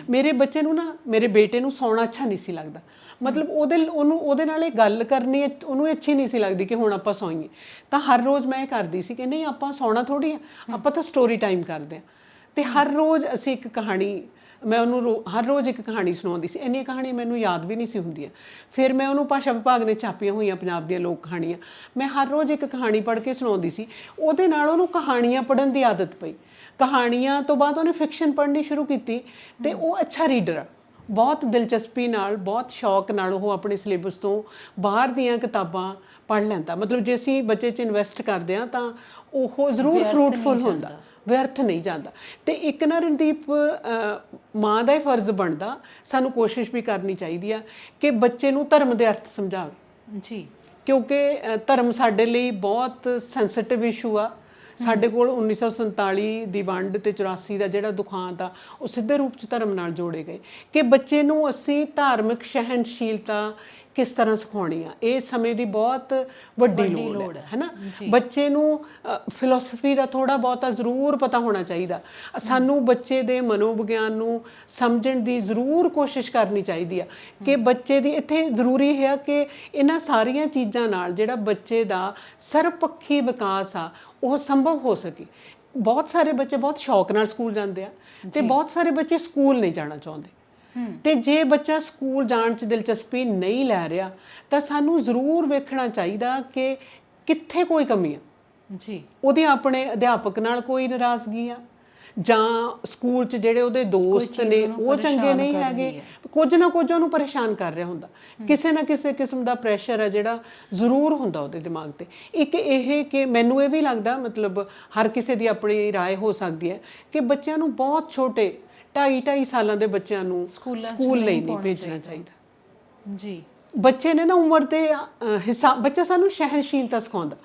ਮੇਰੇ ਬੱਚੇ ਨੂੰ ਨਾ, ਮੇਰੇ ਬੇਟੇ ਨੂੰ ਸੌਣਾ ਅੱਛਾ ਨਹੀਂ ਸੀ ਲੱਗਦਾ। ਮਤਲਬ ਉਹਦੇ ਨਾਲ ਇਹ ਗੱਲ ਕਰਨੀ ਉਹਨੂੰ ਅੱਛੀ ਨਹੀਂ ਸੀ ਲੱਗਦੀ ਕਿ ਹੁਣ ਆਪਾਂ ਸੌਈਏ। ਤਾਂ ਹਰ ਰੋਜ਼ ਮੈਂ ਇਹ ਕਰਦੀ ਸੀ ਕਿ ਨਹੀਂ, ਆਪਾਂ ਸੌਣਾ ਥੋੜ੍ਹੀ ਆ, ਆਪਾਂ ਤਾਂ ਸਟੋਰੀ ਟਾਈਮ ਕਰਦੇ ਹਾਂ। ਤੇ ਹਰ ਰੋਜ਼ ਅਸੀਂ ਇੱਕ ਕਹਾਣੀ, ਮੈਂ ਉਹਨੂੰ ਹਰ ਰੋਜ਼ ਇੱਕ ਕਹਾਣੀ ਸੁਣਾਉਂਦੀ ਸੀ। ਇੰਨੀਆਂ ਕਹਾਣੀਆਂ ਮੈਨੂੰ ਯਾਦ ਵੀ ਨਹੀਂ ਸੀ ਹੁੰਦੀਆਂ। ਫਿਰ ਮੈਂ ਉਹਨੂੰ ਭਾਸ਼ਾ ਵਿਭਾਗ ਨੇ ਛਾਪੀਆਂ ਹੋਈਆਂ ਪੰਜਾਬ ਦੀਆਂ ਲੋਕ ਕਹਾਣੀਆਂ, ਮੈਂ ਹਰ ਰੋਜ਼ ਇੱਕ ਕਹਾਣੀ ਪੜ੍ਹ ਕੇ ਸੁਣਾਉਂਦੀ ਸੀ। ਉਹਦੇ ਨਾਲ ਉਹਨੂੰ ਕਹਾਣੀਆਂ ਪੜ੍ਹਨ ਦੀ ਆਦਤ ਪਈ। ਕਹਾਣੀਆਂ ਤੋਂ ਬਾਅਦ ਉਹਨੇ ਫਿਕਸ਼ਨ ਪੜ੍ਹਨੀ ਸ਼ੁਰੂ ਕੀਤੀ ਤੇ ਉਹ ਅੱਛਾ ਰੀਡਰ ਆ। ਬਹੁਤ ਦਿਲਚਸਪੀ ਨਾਲ, ਬਹੁਤ ਸ਼ੌਕ ਨਾਲ ਉਹ ਆਪਣੇ ਸਿਲੇਬਸ ਤੋਂ ਬਾਹਰ ਦੀਆਂ ਕਿਤਾਬਾਂ ਪੜ੍ਹ ਲੈਂਦਾ। ਮਤਲਬ ਜੇ ਅਸੀਂ ਬੱਚੇ 'ਚ ਇਨਵੈਸਟ ਕਰਦੇ ਹਾਂ ਤਾਂ ਉਹ ਜ਼ਰੂਰ ਫਰੂਟਫੁਲ ਹੁੰਦਾ, ਵਿਅਰਥ ਨਹੀਂ ਜਾਂਦਾ। ਤੇ ਇੱਕ ਨਾ ਰਣਦੀਪ, ਮਾਂ ਦਾ ਹੀ ਫਰਜ਼ ਬਣਦਾ, ਸਾਨੂੰ ਕੋਸ਼ਿਸ਼ ਵੀ ਕਰਨੀ ਚਾਹੀਦੀ ਆ ਕਿ ਬੱਚੇ ਨੂੰ ਧਰਮ ਦੇ ਅਰਥ ਸਮਝਾਵੇ ਜੀ। ਕਿਉਂਕਿ ਧਰਮ ਸਾਡੇ ਲਈ ਬਹੁਤ ਸੈਂਸਿਟਿਵ ਇਸ਼ੂ ਆ। ਸਾਡੇ ਕੋਲ 1947 ਦੀ ਵੰਡ ਤੇ 84 ਦਾ ਜਿਹੜਾ ਦੁਖਾਂਤ ਆ, ਉਹ ਸਿੱਧੇ ਰੂਪ 'ਚ ਧਰਮ ਨਾਲ ਜੋੜੇ ਗਏ ਕਿ ਬੱਚੇ ਨੂੰ ਅਸੀਂ ਧਾਰਮਿਕ ਸਹਿਣਸ਼ੀਲਤਾ ਕਿਸ ਤਰ੍ਹਾਂ ਸਿਖਾਉਣੀ ਆ। ਇਹ ਸਮੇਂ ਦੀ ਬਹੁਤ ਵੱਡੀ ਲੋੜ ਹੈ ਨਾ। ਬੱਚੇ ਨੂੰ ਫਿਲਾਸਫੀ ਦਾ ਥੋੜਾ ਬਹੁਤਾ ਜ਼ਰੂਰ ਪਤਾ ਹੋਣਾ ਚਾਹੀਦਾ। ਸਾਨੂੰ ਬੱਚੇ ਦੇ ਮਨੋਵਿਗਿਆਨ ਨੂੰ ਸਮਝਣ ਦੀ ਜ਼ਰੂਰ ਕੋਸ਼ਿਸ਼ ਕਰਨੀ ਚਾਹੀਦੀ ਆ ਕਿ ਬੱਚੇ ਦੀ ਇੱਥੇ ਜ਼ਰੂਰੀ ਹੈ ਕਿ ਇਹਨਾਂ ਸਾਰੀਆਂ ਚੀਜ਼ਾਂ ਨਾਲ ਜਿਹੜਾ ਬੱਚੇ ਦਾ ਸਰਵਪੱਖੀ ਵਿਕਾਸ ਆ ਉਹ ਸੰਭਵ ਹੋ ਸਕੇ। ਬਹੁਤ ਸਾਰੇ ਬੱਚੇ ਬਹੁਤ ਸ਼ੌਕ ਨਾਲ ਸਕੂਲ ਜਾਂਦੇ ਆ ਤੇ ਬਹੁਤ ਸਾਰੇ ਬੱਚੇ ਸਕੂਲ ਨਹੀਂ ਜਾਣਾ ਚਾਹੁੰਦੇ। ਤੇ ਜੇ ਬੱਚਾ ਸਕੂਲ ਜਾਣ 'ਚ ਦਿਲਚਸਪੀ ਨਹੀਂ ਲੈ ਰਿਹਾ ਤਾਂ ਸਾਨੂੰ ਜ਼ਰੂਰ ਵੇਖਣਾ ਚਾਹੀਦਾ ਕਿ ਕਿੱਥੇ ਕੋਈ ਕਮੀ ਆ ਜੀ। ਉਹਦੇ ਆਪਣੇ ਅਧਿਆਪਕ ਨਾਲ ਕੋਈ ਨਾਰਾਜ਼ਗੀ ਆ, ਜਾਂ ਸਕੂਲ 'ਚ ਜਿਹੜੇ ਉਹਦੇ ਦੋਸਤ ਨੇ ਉਹ ਚੰਗੇ ਨਹੀਂ ਹੈਗੇ। ਕੁਝ ਨਾ ਕੁਝ ਉਹਨੂੰ ਪਰੇਸ਼ਾਨ ਕਰ ਰਿਹਾ ਹੁੰਦਾ। ਕਿਸੇ ਨਾ ਕਿਸੇ ਕਿਸਮ ਦਾ ਪ੍ਰੈਸ਼ਰ ਹੈ ਜਿਹੜਾ ਜ਼ਰੂਰ ਹੁੰਦਾ ਉਹਦੇ ਦਿਮਾਗ ਤੇ। ਇੱਕ ਇਹ ਕਿ ਮੈਨੂੰ ਇਹ ਵੀ ਲੱਗਦਾ, ਮਤਲਬ ਹਰ ਕਿਸੇ ਦੀ ਆਪਣੀ ਰਾਏ ਹੋ ਸਕਦੀ ਹੈ ਕਿ ਬੱਚਿਆਂ ਨੂੰ ਬਹੁਤ ਛੋਟੇ 2.5 ਸਾਲਾਂ ਦੇ ਬੱਚਿਆਂ ਨੂੰ ਸਕੂਲ ਲਈ ਨਹੀਂ ਭੇਜਣਾ ਚਾਹੀਦਾ ਜੀ। ਬੱਚੇ ਨੇ ਨਾ ਉਮਰ ਦੇ ਹਿਸਾਬ, ਬੱਚਾ ਸਾਨੂੰ ਸਹਿਣਸ਼ੀਲਤਾ ਸਿਖਾਉਂਦਾ।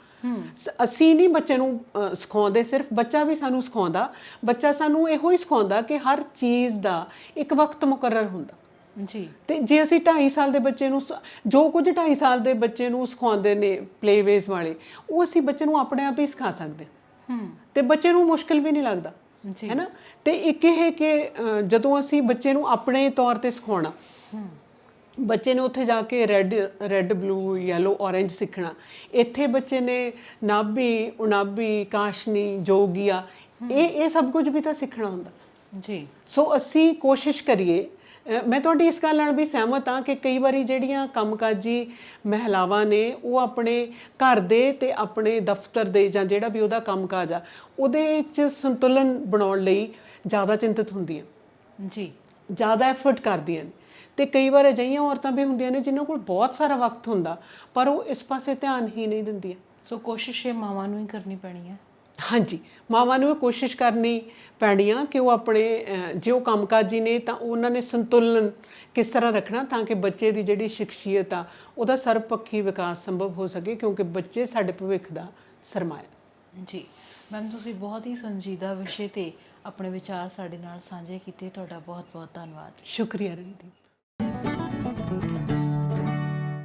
ਅਸੀਂ ਨਹੀਂ ਬੱਚੇ ਨੂੰ ਸਿਖਾਉਂਦੇ ਸਿਰਫ, ਬੱਚਾ ਵੀ ਸਾਨੂੰ ਸਿਖਾਉਂਦਾ। ਬੱਚਾ ਸਾਨੂੰ ਇਹੋ ਹੀ ਸਿਖਾਉਂਦਾ ਕਿ ਹਰ ਚੀਜ਼ ਦਾ ਇੱਕ ਵਕਤ ਮੁਕਰਰ ਹੁੰਦਾ ਜੀ। ਤੇ ਜੇ ਅਸੀਂ 2.5 ਸਾਲ ਦੇ ਬੱਚੇ ਨੂੰ ਜੋ ਕੁਝ 2.5 ਸਾਲ ਦੇ ਬੱਚੇ ਨੂੰ ਸਿਖਾਉਂਦੇ ਨੇ ਪਲੇਵੇਜ਼ ਵਾਲੇ, ਉਹ ਅਸੀਂ ਬੱਚੇ ਨੂੰ ਆਪਣੇ ਆਪ ਹੀ ਸਿਖਾ ਸਕਦੇ ਤੇ ਬੱਚੇ ਨੂੰ ਮੁਸ਼ਕਿਲ ਵੀ ਨਹੀਂ ਲੱਗਦਾ ਹੈ ਨਾ। ਤੇ ਇੱਕ ਇਹ ਕਿ ਜਦੋਂ ਅਸੀਂ ਬੱਚੇ ਨੂੰ ਆਪਣੇ ਤੌਰ ਤੇ ਸਿਖਾਉਣਾ, ਬੱਚੇ ਨੇ ਉੱਥੇ ਜਾ ਕੇ ਰੈੱਡ ਬਲੂ ਯੈਲੋ ਔਰੇਂਜ ਸਿੱਖਣਾ। ਇੱਥੇ ਬੱਚੇ ਨੇ ਨਾਭੀ, ਉਨਾਭੀ, ਕਾਸ਼ਨੀ, ਜੋਗੀਆ, ਇਹ ਸਭ ਕੁਝ ਵੀ ਤਾਂ ਸਿੱਖਣਾ ਹੁੰਦਾ ਜੀ। ਸੋ ਅਸੀਂ ਕੋਸ਼ਿਸ਼ ਕਰੀਏ। ਮੈਂ ਤੁਹਾਡੀ ਇਸ ਗੱਲ ਨਾਲ ਵੀ ਸਹਿਮਤ ਹਾਂ ਕਿ ਕਈ ਵਾਰੀ ਜਿਹੜੀਆਂ ਕੰਮਕਾਜੀ ਮਹਿਲਾਵਾਂ ਨੇ ਉਹ ਆਪਣੇ ਘਰ ਦੇ ਤੇ ਆਪਣੇ ਦਫ਼ਤਰ ਦੇ ਜਾਂ ਜਿਹੜਾ ਵੀ ਉਹਦਾ ਕੰਮਕਾਜ ਆ ਉਹਦੇ 'ਚ ਸੰਤੁਲਨ ਬਣਾਉਣ ਲਈ ਜ਼ਿਆਦਾ ਚਿੰਤਤ ਹੁੰਦੀਆਂ ਜੀ, ਜ਼ਿਆਦਾ ਐਫਰਟ ਕਰਦੀਆਂ ਨੇ। ਤੇ ਕਈ ਵਾਰ ਅਜਿਹੀਆਂ ਔਰਤਾਂ ਵੀ ਹੁੰਦੀਆਂ ਨੇ ਜਿਨ੍ਹਾਂ ਕੋਲ ਬਹੁਤ ਸਾਰਾ ਵਕਤ ਹੁੰਦਾ ਪਰ ਉਹ ਇਸ ਪਾਸੇ ਧਿਆਨ ਹੀ ਨਹੀਂ ਦਿੰਦੀਆਂ। ਸੋ ਕੋਸ਼ਿਸ਼ ਇਹ ਮਾਵਾਂ ਨੂੰ ਹੀ ਕਰਨੀ ਪੈਣੀ ਹੈ। ਹਾਂਜੀ, ਮਾਵਾਂ ਨੂੰ ਇਹ ਕੋਸ਼ਿਸ਼ ਕਰਨੀ ਪੈਣੀ ਆ ਕਿ ਉਹ ਆਪਣੇ ਜੇ ਉਹ ਕੰਮਕਾਜੀ ਨੇ ਤਾਂ ਉਹਨਾਂ ਨੇ ਸੰਤੁਲਨ ਕਿਸ ਤਰ੍ਹਾਂ ਰੱਖਣਾ ਤਾਂ ਕਿ ਬੱਚੇ ਦੀ ਜਿਹੜੀ ਸ਼ਖਸੀਅਤ ਆ ਉਹਦਾ ਸਰਵਪੱਖੀ ਵਿਕਾਸ ਸੰਭਵ ਹੋ ਸਕੇ, ਕਿਉਂਕਿ ਬੱਚੇ ਸਾਡੇ ਭਵਿੱਖ ਦਾ ਸਰਮਾਇਆ ਜੀ। ਮੈਮ, ਤੁਸੀਂ ਬਹੁਤ ਹੀ ਸੰਜੀਦਾ ਵਿਸ਼ੇ ਤੇ ਆਪਣੇ ਵਿਚਾਰ ਸਾਡੇ ਨਾਲ ਸਾਂਝੇ ਕੀਤੇ। ਤੁਹਾਡਾ ਬਹੁਤ ਬਹੁਤ ਧੰਨਵਾਦ। ਸ਼ੁਕਰੀਆ ਰਣਦੀਪ।